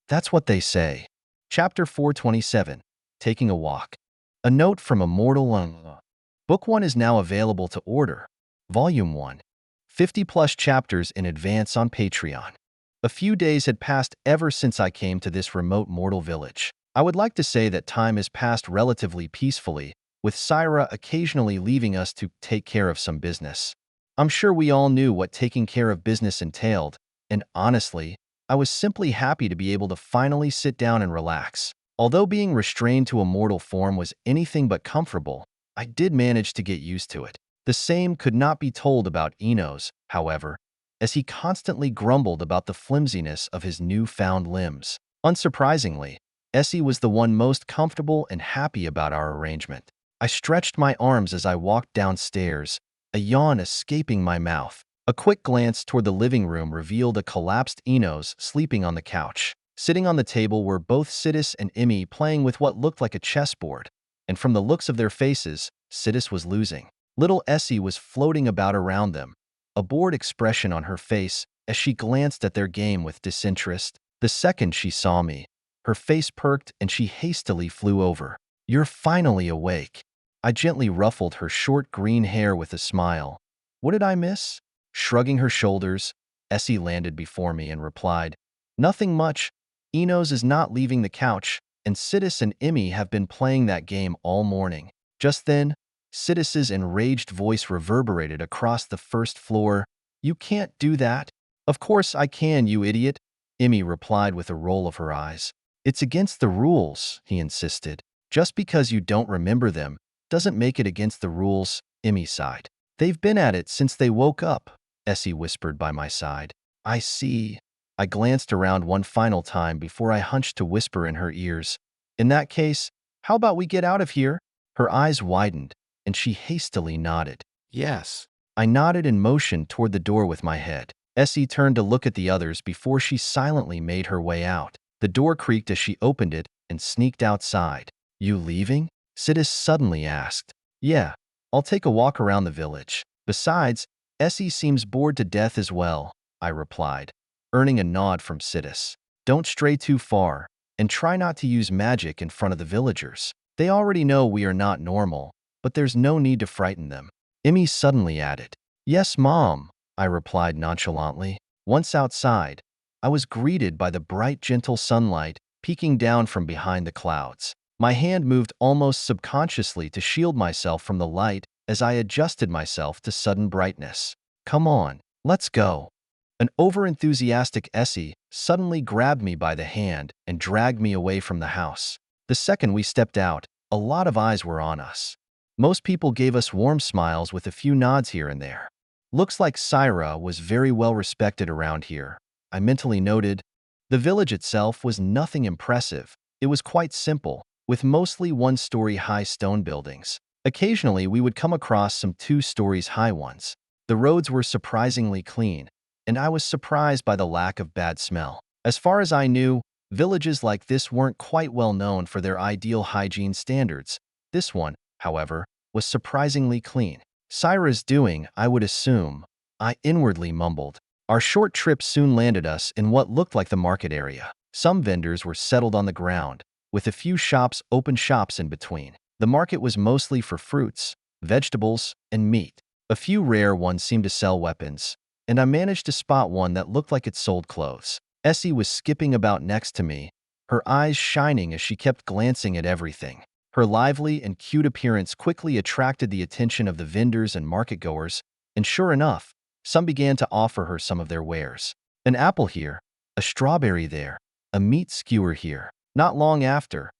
"That's what they say." Chapter 427, Taking a Walk. A note from Immortal Manga. Book 1 is now available to order. Volume 1. 50+ chapters in advance on Patreon. A few days had passed ever since I came to this remote mortal village. I would like to say that time has passed relatively peacefully, with Syra occasionally leaving us to take care of some business. I'm sure we all knew what taking care of business entailed, and honestly, I was simply happy to be able to finally sit down and relax. Although being restrained to a mortal form was anything but comfortable, I did manage to get used to it. The same could not be told about Enos, however, as he constantly grumbled about the flimsiness of his newfound limbs. Unsurprisingly, Essie was the one most comfortable and happy about our arrangement. I stretched my arms as I walked downstairs, a yawn escaping my mouth. A quick glance toward the living room revealed a collapsed Enos sleeping on the couch. Sitting on the table were both Sidis and Emmy playing with what looked like a chessboard, and from the looks of their faces, Sidis was losing. Little Essie was floating about around them, a bored expression on her face, as she glanced at their game with disinterest. The second she saw me, her face perked and she hastily flew over. "You're finally awake." I gently ruffled her short green hair with a smile. "What did I miss?" Shrugging her shoulders, Essie landed before me and replied, "Nothing much. Enos is not leaving the couch, and Sidis and Emmy have been playing that game all morning." Just then, Sidis's enraged voice reverberated across the first floor. "You can't do that." "Of course I can, you idiot," Emmy replied with a roll of her eyes. "It's against the rules," he insisted. "Just because you don't remember them doesn't make it against the rules," Emmy sighed. "They've been at it since they woke up," Essie whispered by my side. "I see." I glanced around one final time before I hunched to whisper in her ears. "In that case, how about we get out of here?" Her eyes widened, and she hastily nodded. "Yes." I nodded and motioned toward the door with my head. Essie turned to look at the others before she silently made her way out. The door creaked as she opened it and sneaked outside. "You leaving?" Sidis suddenly asked. "Yeah, I'll take a walk around the village. Besides, Essie seems bored to death as well," I replied, earning a nod from Sidis. "Don't stray too far, and try not to use magic in front of the villagers. They already know we are not normal, but there's no need to frighten them." Emmy suddenly added. "Yes, Mom," I replied nonchalantly. Once outside, I was greeted by the bright, gentle sunlight peeking down from behind the clouds. My hand moved almost subconsciously to shield myself from the light as I adjusted myself to sudden brightness. "Come on, let's go." An overenthusiastic Essie suddenly grabbed me by the hand and dragged me away from the house. The second we stepped out, a lot of eyes were on us. Most people gave us warm smiles with a few nods here and there. Looks like Syra was very well respected around here, I mentally noted. The village itself was nothing impressive. It was quite simple, with mostly one-story high stone buildings. Occasionally, we would come across some 2 stories high ones. The roads were surprisingly clean, and I was surprised by the lack of bad smell. As far as I knew, villages like this weren't quite well known for their ideal hygiene standards. This one, however, was surprisingly clean. Syra's doing, I would assume, I inwardly mumbled. Our short trip soon landed us in what looked like the market area. Some vendors were settled on the ground, with a few open shops in between. The market was mostly for fruits, vegetables, and meat. A few rare ones seemed to sell weapons, and I managed to spot one that looked like it sold clothes. Essie was skipping about next to me, her eyes shining as she kept glancing at everything. Her lively and cute appearance quickly attracted the attention of the vendors and market-goers, and sure enough, some began to offer her some of their wares. An apple here, a strawberry there, a meat skewer here. Not long after,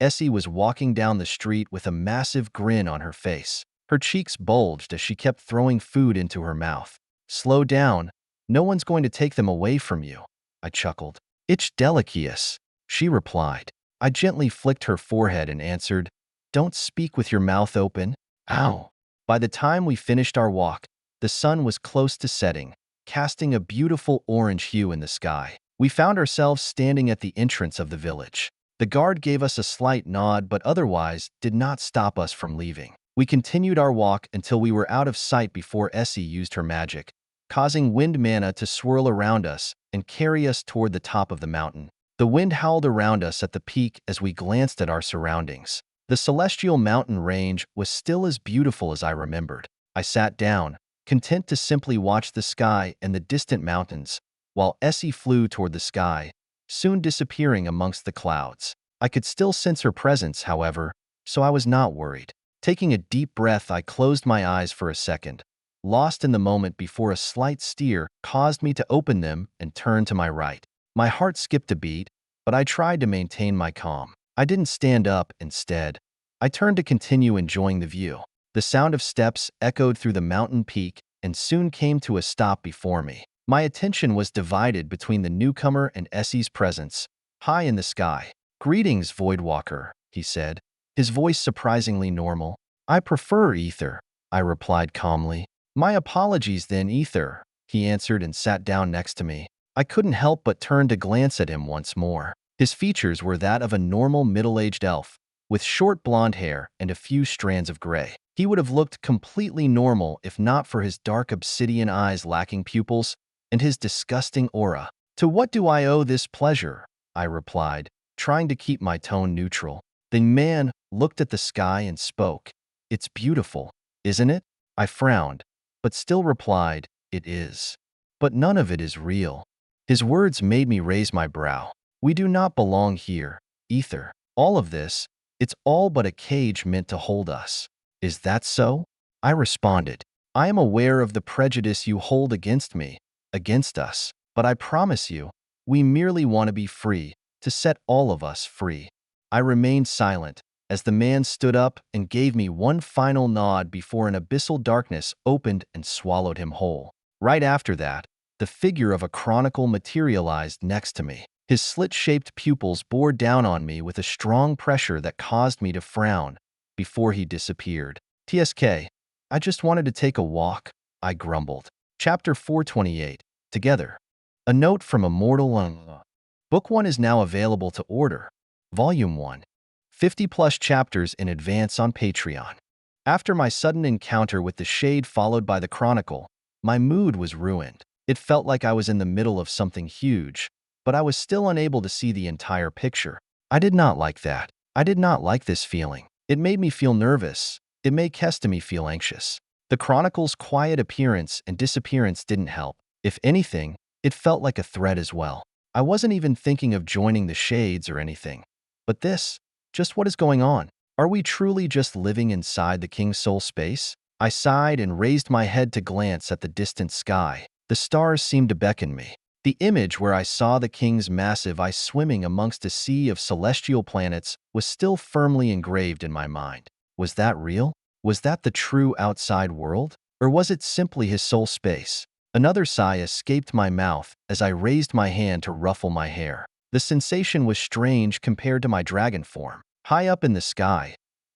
Essie was walking down the street with a massive grin on her face. Her cheeks bulged as she kept throwing food into her mouth. "Slow down, no one's going to take them away from you," I chuckled. "It's delicaous," she replied. I gently flicked her forehead and answered, "Don't speak with your mouth open." Ow. By the time we finished our walk, the sun was close to setting, casting a beautiful orange hue in the sky. We found ourselves standing at the entrance of the village. The guard gave us a slight nod but otherwise did not stop us from leaving. We continued our walk until we were out of sight before Essie used her magic, causing wind mana to swirl around us and carry us toward the top of the mountain. The wind howled around us at the peak as we glanced at our surroundings. The celestial mountain range was still as beautiful as I remembered. I sat down, content to simply watch the sky and the distant mountains, while Essie flew toward the sky, soon disappearing amongst the clouds. I could still sense her presence, however, so I was not worried. Taking a deep breath, I closed my eyes for a second, lost in the moment before a slight steer caused me to open them and turn to my right. My heart skipped a beat, but I tried to maintain my calm. I didn't stand up, instead. I turned to continue enjoying the view. The sound of steps echoed through the mountain peak and soon came to a stop before me. My attention was divided between the newcomer and Essie's presence, high in the sky. "Greetings, Voidwalker," he said, his voice surprisingly normal. "I prefer Ether," I replied calmly. "My apologies then, Ether," he answered and sat down next to me. I couldn't help but turn to glance at him once more. His features were that of a normal middle-aged elf, with short blonde hair and a few strands of gray. He would have looked completely normal if not for his dark obsidian eyes lacking pupils and his disgusting aura. To what do I owe this pleasure? I replied, trying to keep my tone neutral. The man looked at the sky and spoke. It's beautiful, isn't it? I frowned, but still replied, it is. But none of it is real. His words made me raise my brow. We do not belong here, ether. All of this, it's all but a cage meant to hold us. Is that so? I responded. I am aware of the prejudice you hold against me, against us, but I promise you, we merely want to be free, to set all of us free. I remained silent as the man stood up and gave me one final nod before an abyssal darkness opened and swallowed him whole. Right after that, the figure of a chronicle materialized next to me. His slit-shaped pupils bore down on me with a strong pressure that caused me to frown before he disappeared. TSK, I just wanted to take a walk, I grumbled. Chapter 428. Together. A note from Immortal. Book 1 is now available to order. Volume 1. 50+ chapters in advance on Patreon. After my sudden encounter with the shade followed by the chronicle, my mood was ruined. It felt like I was in the middle of something huge, but I was still unable to see the entire picture. I did not like that. I did not like this feeling. It made me feel nervous. It made Kestami feel anxious. The chronicle's quiet appearance and disappearance didn't help. If anything, it felt like a threat as well. I wasn't even thinking of joining the shades or anything. But this, just what is going on? Are we truly just living inside the King's soul space? I sighed and raised my head to glance at the distant sky. The stars seemed to beckon me. The image where I saw the King's massive eye swimming amongst a sea of celestial planets was still firmly engraved in my mind. Was that real? Was that the true outside world? Or was it simply his soul space? Another sigh escaped my mouth as I raised my hand to ruffle my hair. The sensation was strange compared to my dragon form. High up in the sky,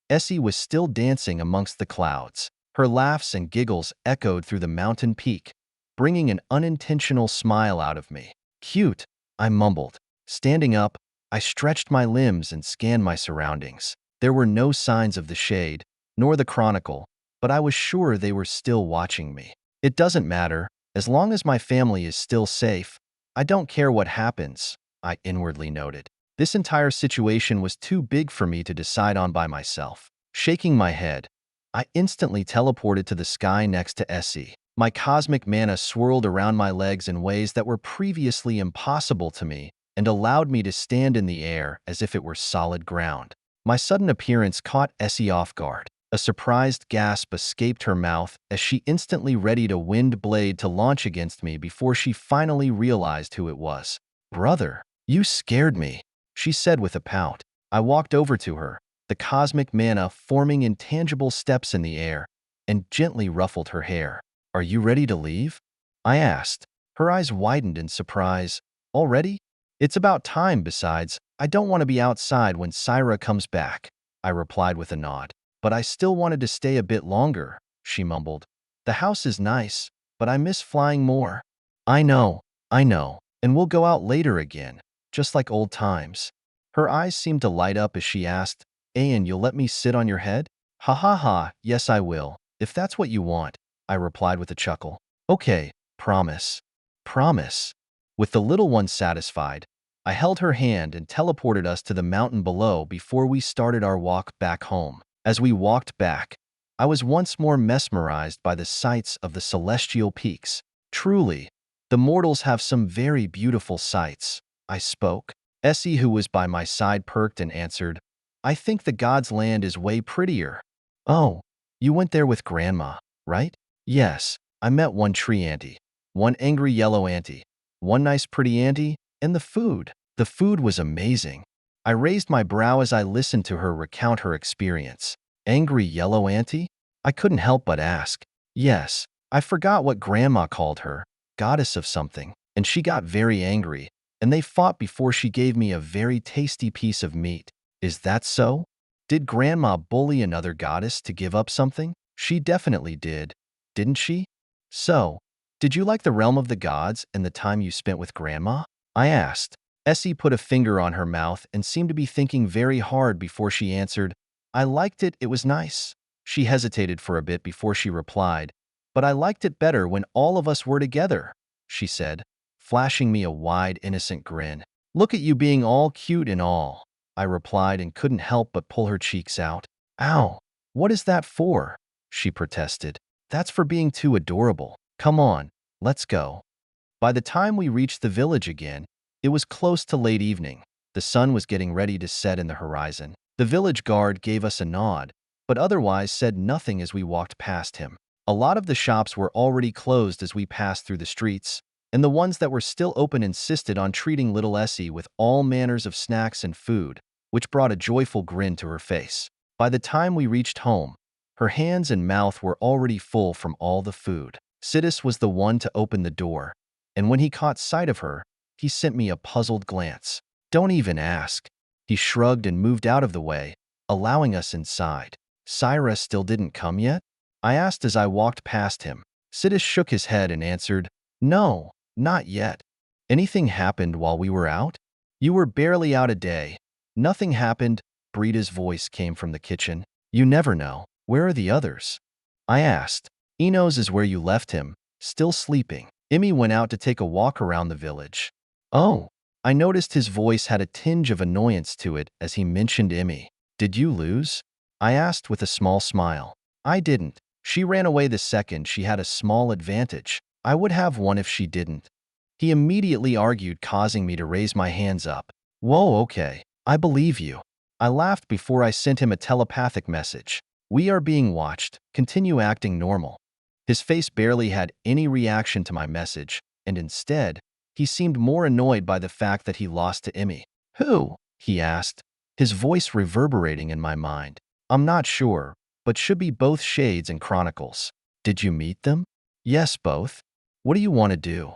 Essie was still dancing amongst the clouds. Her laughs and giggles echoed through the mountain peak, bringing an unintentional smile out of me. Cute, I mumbled. Standing up, I stretched my limbs and scanned my surroundings. There were no signs of the shade, nor the chronicle, but I was sure they were still watching me. It doesn't matter, as long as my family is still safe. I don't care what happens, I inwardly noted. This entire situation was too big for me to decide on by myself. Shaking my head, I instantly teleported to the sky next to Essie. My cosmic mana swirled around my legs in ways that were previously impossible to me and allowed me to stand in the air as if it were solid ground. My sudden appearance caught Essie off guard. A surprised gasp escaped her mouth as she instantly readied a wind blade to launch against me before she finally realized who it was. "Brother, you scared me," she said with a pout. I walked over to her, the cosmic mana forming intangible steps in the air, and gently ruffled her hair. "Are you ready to leave?" I asked. Her eyes widened in surprise. "Already? It's about time, besides, I don't want to be outside when Syra comes back," I replied with a nod. "But I still wanted to stay a bit longer," she mumbled. "The house is nice, but I miss flying more." I know, and we'll go out later again, just like old times." Her eyes seemed to light up as she asked, "And you'll let me sit on your head?" "Ha ha ha, yes I will, if that's what you want," I replied with a chuckle. "Okay, promise." Promise. With the little one satisfied, I held her hand and teleported us to the mountain below before we started our walk back home. As we walked back, I was once more mesmerized by the sights of the celestial peaks. Truly, the mortals have some very beautiful sights. I spoke. Essie, who was by my side, perked and answered, "I think the God's land is way prettier." "Oh, you went there with Grandma, right?" "Yes, I met one tree auntie, one angry yellow auntie, one nice pretty auntie, and the food. The food was amazing." I raised my brow as I listened to her recount her experience. "Angry yellow auntie?" I couldn't help but ask. "Yes, I forgot what Grandma called her, goddess of something, and she got very angry, and they fought before she gave me a very tasty piece of meat." "Is that so? Did Grandma bully another goddess to give up something?" "She definitely did, didn't she?" "So, did you like the realm of the gods and the time you spent with Grandma?" I asked. Essie put a finger on her mouth and seemed to be thinking very hard before she answered, "I liked it, it was nice." She hesitated for a bit before she replied, "But I liked it better when all of us were together." she said, flashing me a wide, innocent grin. Look at you being all cute and all, I replied and couldn't help but pull her cheeks out. Ow, what is that for? She protested. That's for being too adorable. Come on, let's go. By the time we reached the village again, it was close to late evening. The sun was getting ready to set in the horizon. The village guard gave us a nod, but otherwise said nothing as we walked past him. A lot of the shops were already closed as we passed through the streets, and the ones that were still open insisted on treating little Essie with all manners of snacks and food, which brought a joyful grin to her face. By the time we reached home, her hands and mouth were already full from all the food. Sidis was the one to open the door, and when he caught sight of her, he sent me a puzzled glance. Don't even ask. He shrugged and moved out of the way, allowing us inside. Syra still didn't come yet? I asked as I walked past him. Sidis shook his head and answered, No, not yet. Anything happened while we were out? You were barely out a day. Nothing happened. Brida's voice came from the kitchen. You never know. Where are the others? I asked. Enos is where you left him, still sleeping. Emmy went out to take a walk around the village. Oh, I noticed his voice had a tinge of annoyance to it as he mentioned Emmy. Did you lose? I asked with a small smile. I didn't. She ran away the second she had a small advantage. I would have one if she didn't. He immediately argued, causing me to raise my hands up. Whoa, okay. I believe you. I laughed before I sent him a telepathic message. We are being watched. Continue acting normal. His face barely had any reaction to my message, and instead, he seemed more annoyed by the fact that he lost to Emmy. Who? He asked, his voice reverberating in my mind. I'm not sure, but should be both Shades and Chronicles. Did you meet them? Yes, both. What do you want to do?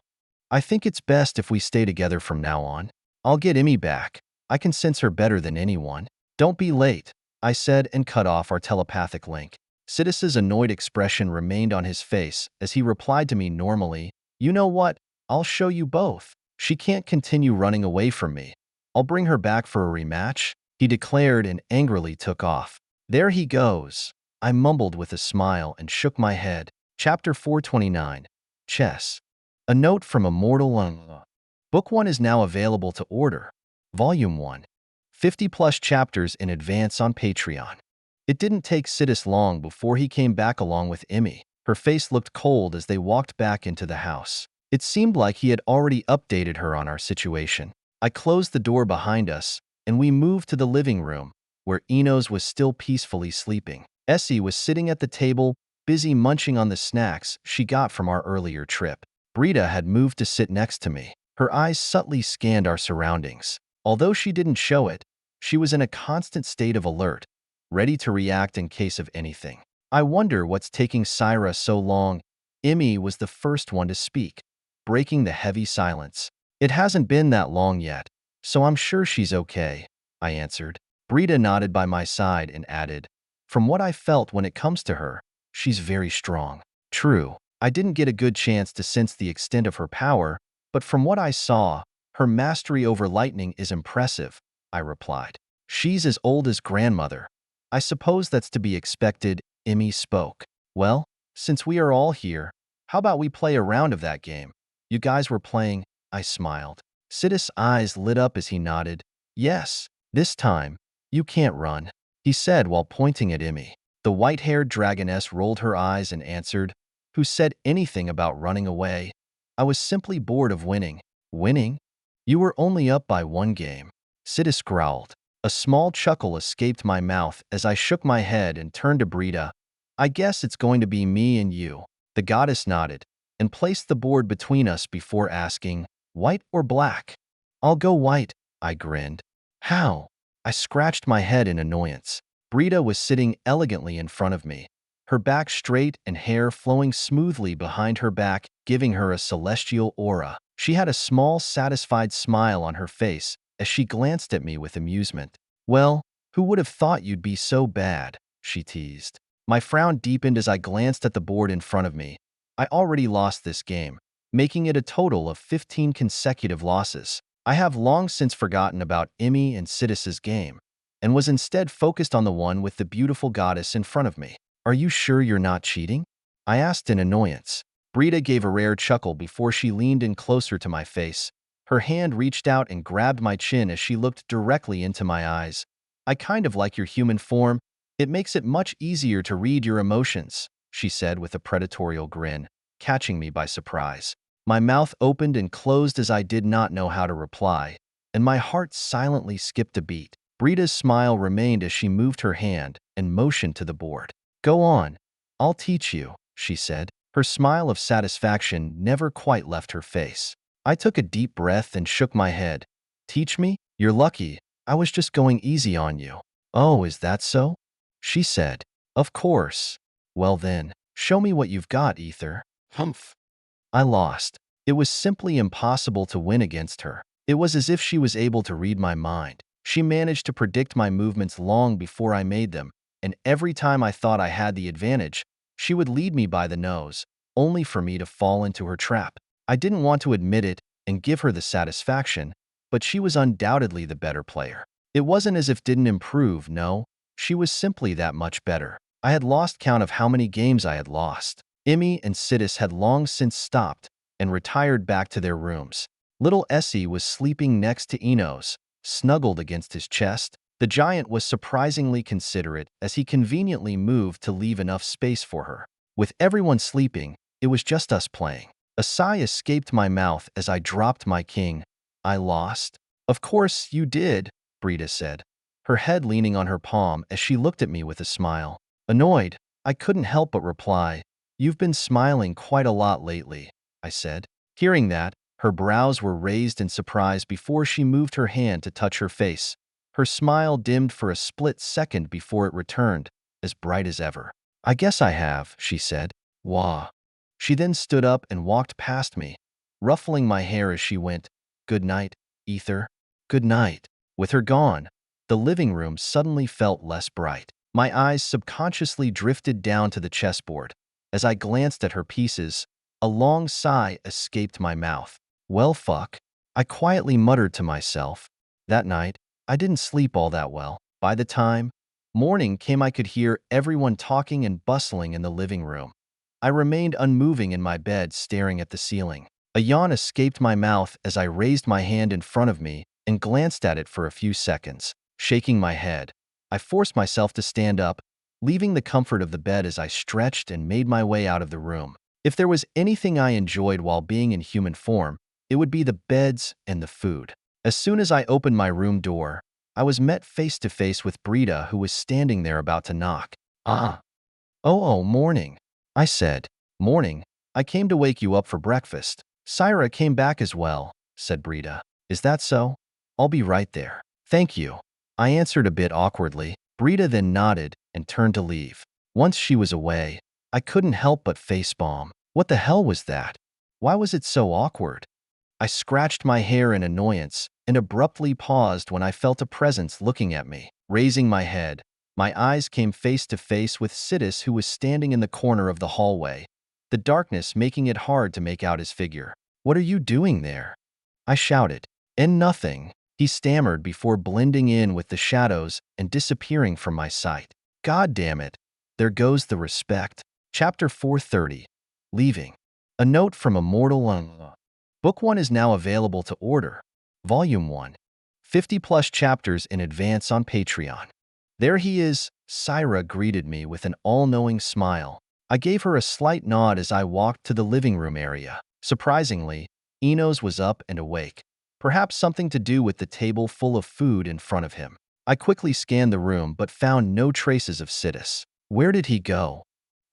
I think it's best if we stay together from now on. I'll get Emmy back. I can sense her better than anyone. Don't be late, I said and cut off our telepathic link. Sidis's annoyed expression remained on his face as he replied to me normally, You know what? I'll show you both. She can't continue running away from me. I'll bring her back for a rematch, he declared and angrily took off. There he goes. I mumbled with a smile and shook my head. Chapter 429. Chess. A note from a mortal manga. Book 1 is now available to order. Volume 1. 50+ chapters in advance on Patreon. It didn't take Sidis long before he came back along with Emmy. Her face looked cold as they walked back into the house. It seemed like he had already updated her on our situation. I closed the door behind us, and we moved to the living room, where Enos was still peacefully sleeping. Essie was sitting at the table, busy munching on the snacks she got from our earlier trip. Brita had moved to sit next to me. Her eyes subtly scanned our surroundings. Although she didn't show it, she was in a constant state of alert, ready to react in case of anything. I wonder what's taking Syra so long. Emmy was the first one to speak, breaking the heavy silence. It hasn't been that long yet, so I'm sure she's okay, I answered. Brita nodded by my side and added, From what I felt when it comes to her, she's very strong. True, I didn't get a good chance to sense the extent of her power, but from what I saw, her mastery over lightning is impressive, I replied. She's as old as grandmother. I suppose that's to be expected, Emmy spoke. Well, since we are all here, how about we play a round of that game? You guys were playing, I smiled. Sidis' eyes lit up as he nodded. Yes, this time, you can't run, he said while pointing at Emmy. The white-haired dragoness rolled her eyes and answered, Who said anything about running away? I was simply bored of winning. Winning? You were only up by one game. Sidis growled. A small chuckle escaped my mouth as I shook my head and turned to Brita. I guess it's going to be me and you. The goddess nodded and placed the board between us before asking, White or black? I'll go white, I grinned. How? I scratched my head in annoyance. Brita was sitting elegantly in front of me, her back straight and hair flowing smoothly behind her back, giving her a celestial aura. She had a small, satisfied smile on her face as she glanced at me with amusement. Well, who would have thought you'd be so bad? She teased. My frown deepened as I glanced at the board in front of me. I already lost this game, making it a total of 15 consecutive losses. I have long since forgotten about Emmy and Sidis's game, and was instead focused on the one with the beautiful goddess in front of me. Are you sure you're not cheating? I asked in annoyance. Brita gave a rare chuckle before she leaned in closer to my face. Her hand reached out and grabbed my chin as she looked directly into my eyes. I kind of like your human form. It makes it much easier to read your emotions, she said with a predatory grin, catching me by surprise. My mouth opened and closed as I did not know how to reply, and my heart silently skipped a beat. Brita's smile remained as she moved her hand and motioned to the board. Go on. I'll teach you, she said. Her smile of satisfaction never quite left her face. I took a deep breath and shook my head. Teach me? You're lucky. I was just going easy on you. Oh, is that so? She said. Of course. Well then, show me what you've got, Ether. Humph. I lost. It was simply impossible to win against her. It was as if she was able to read my mind. She managed to predict my movements long before I made them, and every time I thought I had the advantage, she would lead me by the nose, only for me to fall into her trap. I didn't want to admit it and give her the satisfaction, but she was undoubtedly the better player. It wasn't as if didn't improve, no. She was simply that much better. I had lost count of how many games I had lost. Emmy and Sidis had long since stopped and retired back to their rooms. Little Essie was sleeping next to Enos, snuggled against his chest. The giant was surprisingly considerate as he conveniently moved to leave enough space for her. With everyone sleeping, it was just us playing. A sigh escaped my mouth as I dropped my king. I lost? Of course you did, Brita said, her head leaning on her palm as she looked at me with a smile. Annoyed, I couldn't help but reply. You've been smiling quite a lot lately, I said. Hearing that, her brows were raised in surprise before she moved her hand to touch her face. Her smile dimmed for a split second before it returned, as bright as ever. I guess I have, she said. Wah. She then stood up and walked past me, ruffling my hair as she went. Good night, Ether. Good night. With her gone, the living room suddenly felt less bright. My eyes subconsciously drifted down to the chessboard. As I glanced at her pieces, a long sigh escaped my mouth. Well, fuck. I quietly muttered to myself. That night, I didn't sleep all that well. By the time morning came, I could hear everyone talking and bustling in the living room. I remained unmoving in my bed, staring at the ceiling. A yawn escaped my mouth as I raised my hand in front of me and glanced at it for a few seconds. Shaking my head, I forced myself to stand up, leaving the comfort of the bed as I stretched and made my way out of the room. If there was anything I enjoyed while being in human form, it would be the beds and the food. As soon as I opened my room door, I was met face to face with Brita, who was standing there about to knock. Morning, I said. Morning. I came to wake you up for breakfast. Syra came back as well, said Brita. Is that so? I'll be right there. Thank you. I answered a bit awkwardly. Brita then nodded and turned to leave. Once she was away, I couldn't help but facepalm. What the hell was that? Why was it so awkward? I scratched my hair in annoyance and abruptly paused when I felt a presence looking at me. Raising my head, my eyes came face to face with Sidis, who was standing in the corner of the hallway, the darkness making it hard to make out his figure. What are you doing there? I shouted. And nothing, he stammered before blending in with the shadows and disappearing from my sight. God damn it. There goes the respect. Chapter 430. Leaving. A note from a mortal. Book 1 is now available to order. Volume 1. 50+ chapters in advance on Patreon. There he is, Syra greeted me with an all-knowing smile. I gave her a slight nod as I walked to the living room area. Surprisingly, Enos was up and awake, perhaps something to do with the table full of food in front of him. I quickly scanned the room but found no traces of Sidis. Where did he go?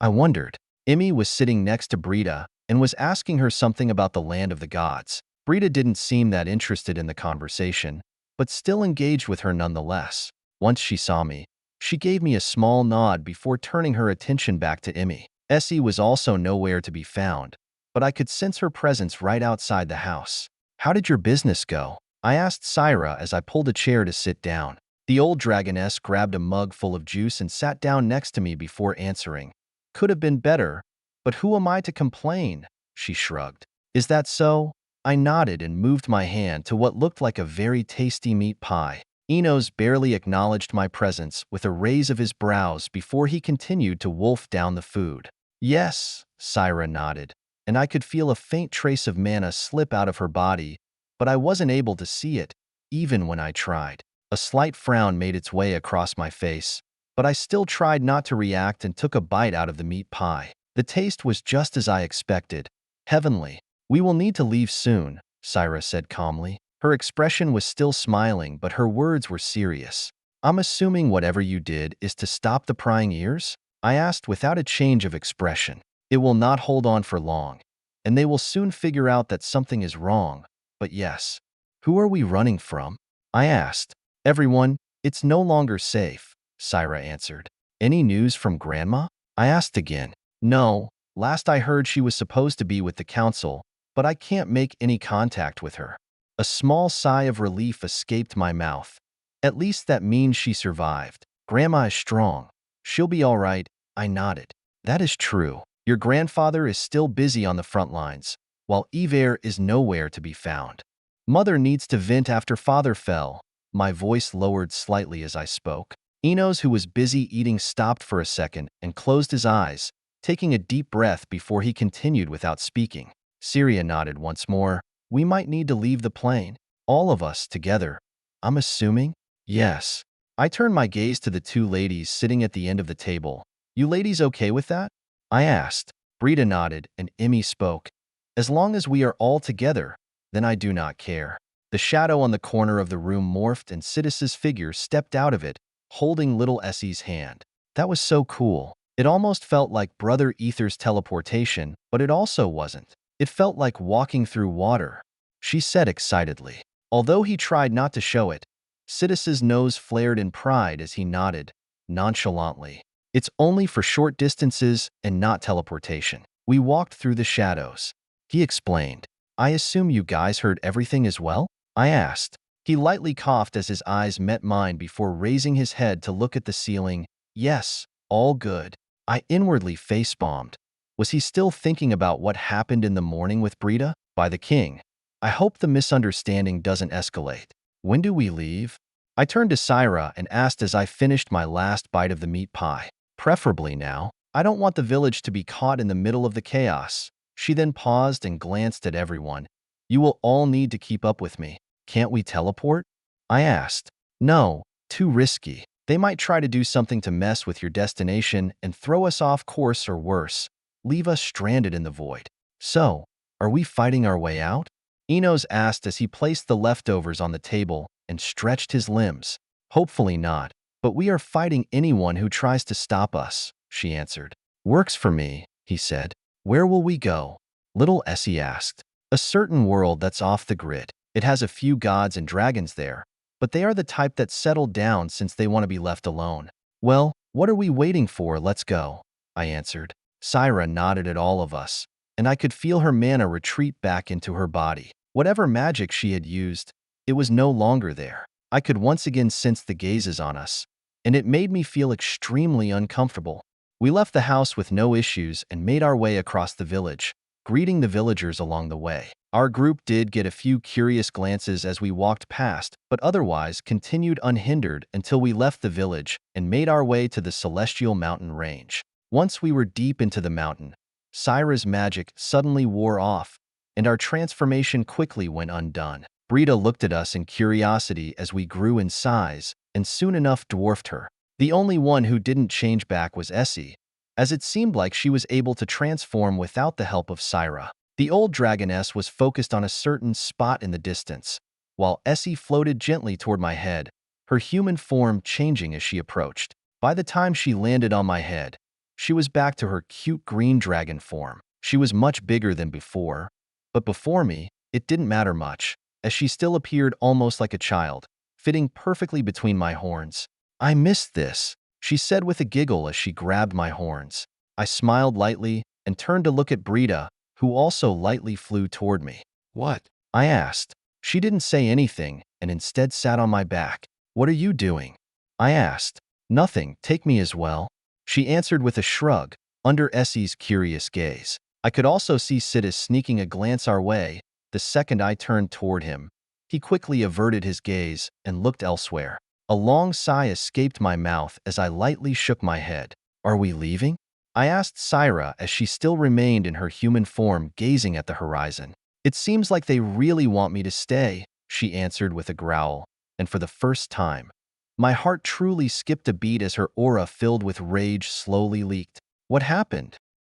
I wondered. Emmy was sitting next to Brita and was asking her something about the land of the gods. Brita didn't seem that interested in the conversation, but still engaged with her nonetheless. Once she saw me, she gave me a small nod before turning her attention back to Emmy. Essie was also nowhere to be found, but I could sense her presence right outside the house. How did your business go? I asked Syra as I pulled a chair to sit down. The old dragoness grabbed a mug full of juice and sat down next to me before answering. Could have been better, but who am I to complain? She shrugged. Is that so? I nodded and moved my hand to what looked like a very tasty meat pie. Enos barely acknowledged my presence with a raise of his brows before he continued to wolf down the food. Yes, Syra nodded. and I could feel a faint trace of mana slip out of her body, but I wasn't able to see it, even when I tried. A slight frown made its way across my face, but I still tried not to react and took a bite out of the meat pie. The taste was just as I expected. Heavenly. We will need to leave soon, Syra said calmly. Her expression was still smiling, but her words were serious. I'm assuming whatever you did is to stop the prying ears? I asked without a change of expression. It will not hold on for long, and they will soon figure out that something is wrong. But yes. Who are we running from? I asked. Everyone. It's no longer safe, Syra answered. Any news from Grandma? I asked again. No. Last I heard she was supposed to be with the council, but I can't make any contact with her. A small sigh of relief escaped my mouth. At least that means she survived. Grandma is strong. She'll be all right, I nodded. That is true. Your grandfather is still busy on the front lines, while Iver is nowhere to be found. Mother needs to vent after father fell. My voice lowered slightly as I spoke. Enos, who was busy eating, stopped for a second and closed his eyes, taking a deep breath before he continued without speaking. Syria nodded once more. We might need to leave the plane. All of us together. I'm assuming? Yes. I turned my gaze to the two ladies sitting at the end of the table. You ladies okay with that? I asked. Brita nodded and Emmy spoke. As long as we are all together, then I do not care. The shadow on the corner of the room morphed and Sidis's figure stepped out of it, holding little Essie's hand. That was so cool. It almost felt like Brother Ether's teleportation, but it also wasn't. It felt like walking through water, she said excitedly. Although he tried not to show it, Sidis's nose flared in pride as he nodded, nonchalantly. It's only for short distances and not teleportation. We walked through the shadows. He explained. I assume you guys heard everything as well? I asked. He lightly coughed as his eyes met mine before raising his head to look at the ceiling. Yes, all good. I inwardly face-bombed. Was he still thinking about what happened in the morning with Brita? By the king. I hope the misunderstanding doesn't escalate. When do we leave? I turned to Syra and asked as I finished my last bite of the meat pie. Preferably now. I don't want the village to be caught in the middle of the chaos. She then paused and glanced at everyone. You will all need to keep up with me. Can't we teleport? I asked. No, too risky. They might try to do something to mess with your destination and throw us off course or worse, leave us stranded in the void. So, are we fighting our way out? Enos asked as he placed the leftovers on the table and stretched his limbs. Hopefully not, but we are fighting anyone who tries to stop us, she answered. Works for me, he said. Where will we go? Little Essie asked. A certain world that's off the grid. It has a few gods and dragons there, but they are the type that settled down since they want to be left alone. Well, what are we waiting for? Let's go, I answered. Syra nodded at all of us, and I could feel her mana retreat back into her body. Whatever magic she had used, it was no longer there. I could once again sense the gazes on us, and it made me feel extremely uncomfortable. We left the house with no issues and made our way across the village, greeting the villagers along the way. Our group did get a few curious glances as we walked past, but otherwise continued unhindered until we left the village and made our way to the Celestial Mountain Range. Once we were deep into the mountain, Syra's magic suddenly wore off, and our transformation quickly went undone. Brita looked at us in curiosity as we grew in size, and soon enough dwarfed her. The only one who didn't change back was Essie, as it seemed like she was able to transform without the help of Syra. The old dragoness was focused on a certain spot in the distance, while Essie floated gently toward my head, her human form changing as she approached. By the time she landed on my head, she was back to her cute green dragon form. She was much bigger than before, but before me, it didn't matter much, as she still appeared almost like a child, fitting perfectly between my horns. I missed this, she said with a giggle as she grabbed my horns. I smiled lightly and turned to look at Brita, who also lightly flew toward me. What? I asked. She didn't say anything and instead sat on my back. What are you doing? I asked. Nothing, take me as well. She answered with a shrug, under Essie's curious gaze. I could also see Sidis sneaking a glance our way. The second I turned toward him, he quickly averted his gaze and looked elsewhere. A long sigh escaped my mouth as I lightly shook my head. Are we leaving? I asked Syra as she still remained in her human form gazing at the horizon. It seems like they really want me to stay, she answered with a growl, and for the first time, my heart truly skipped a beat as her aura filled with rage slowly leaked. What happened?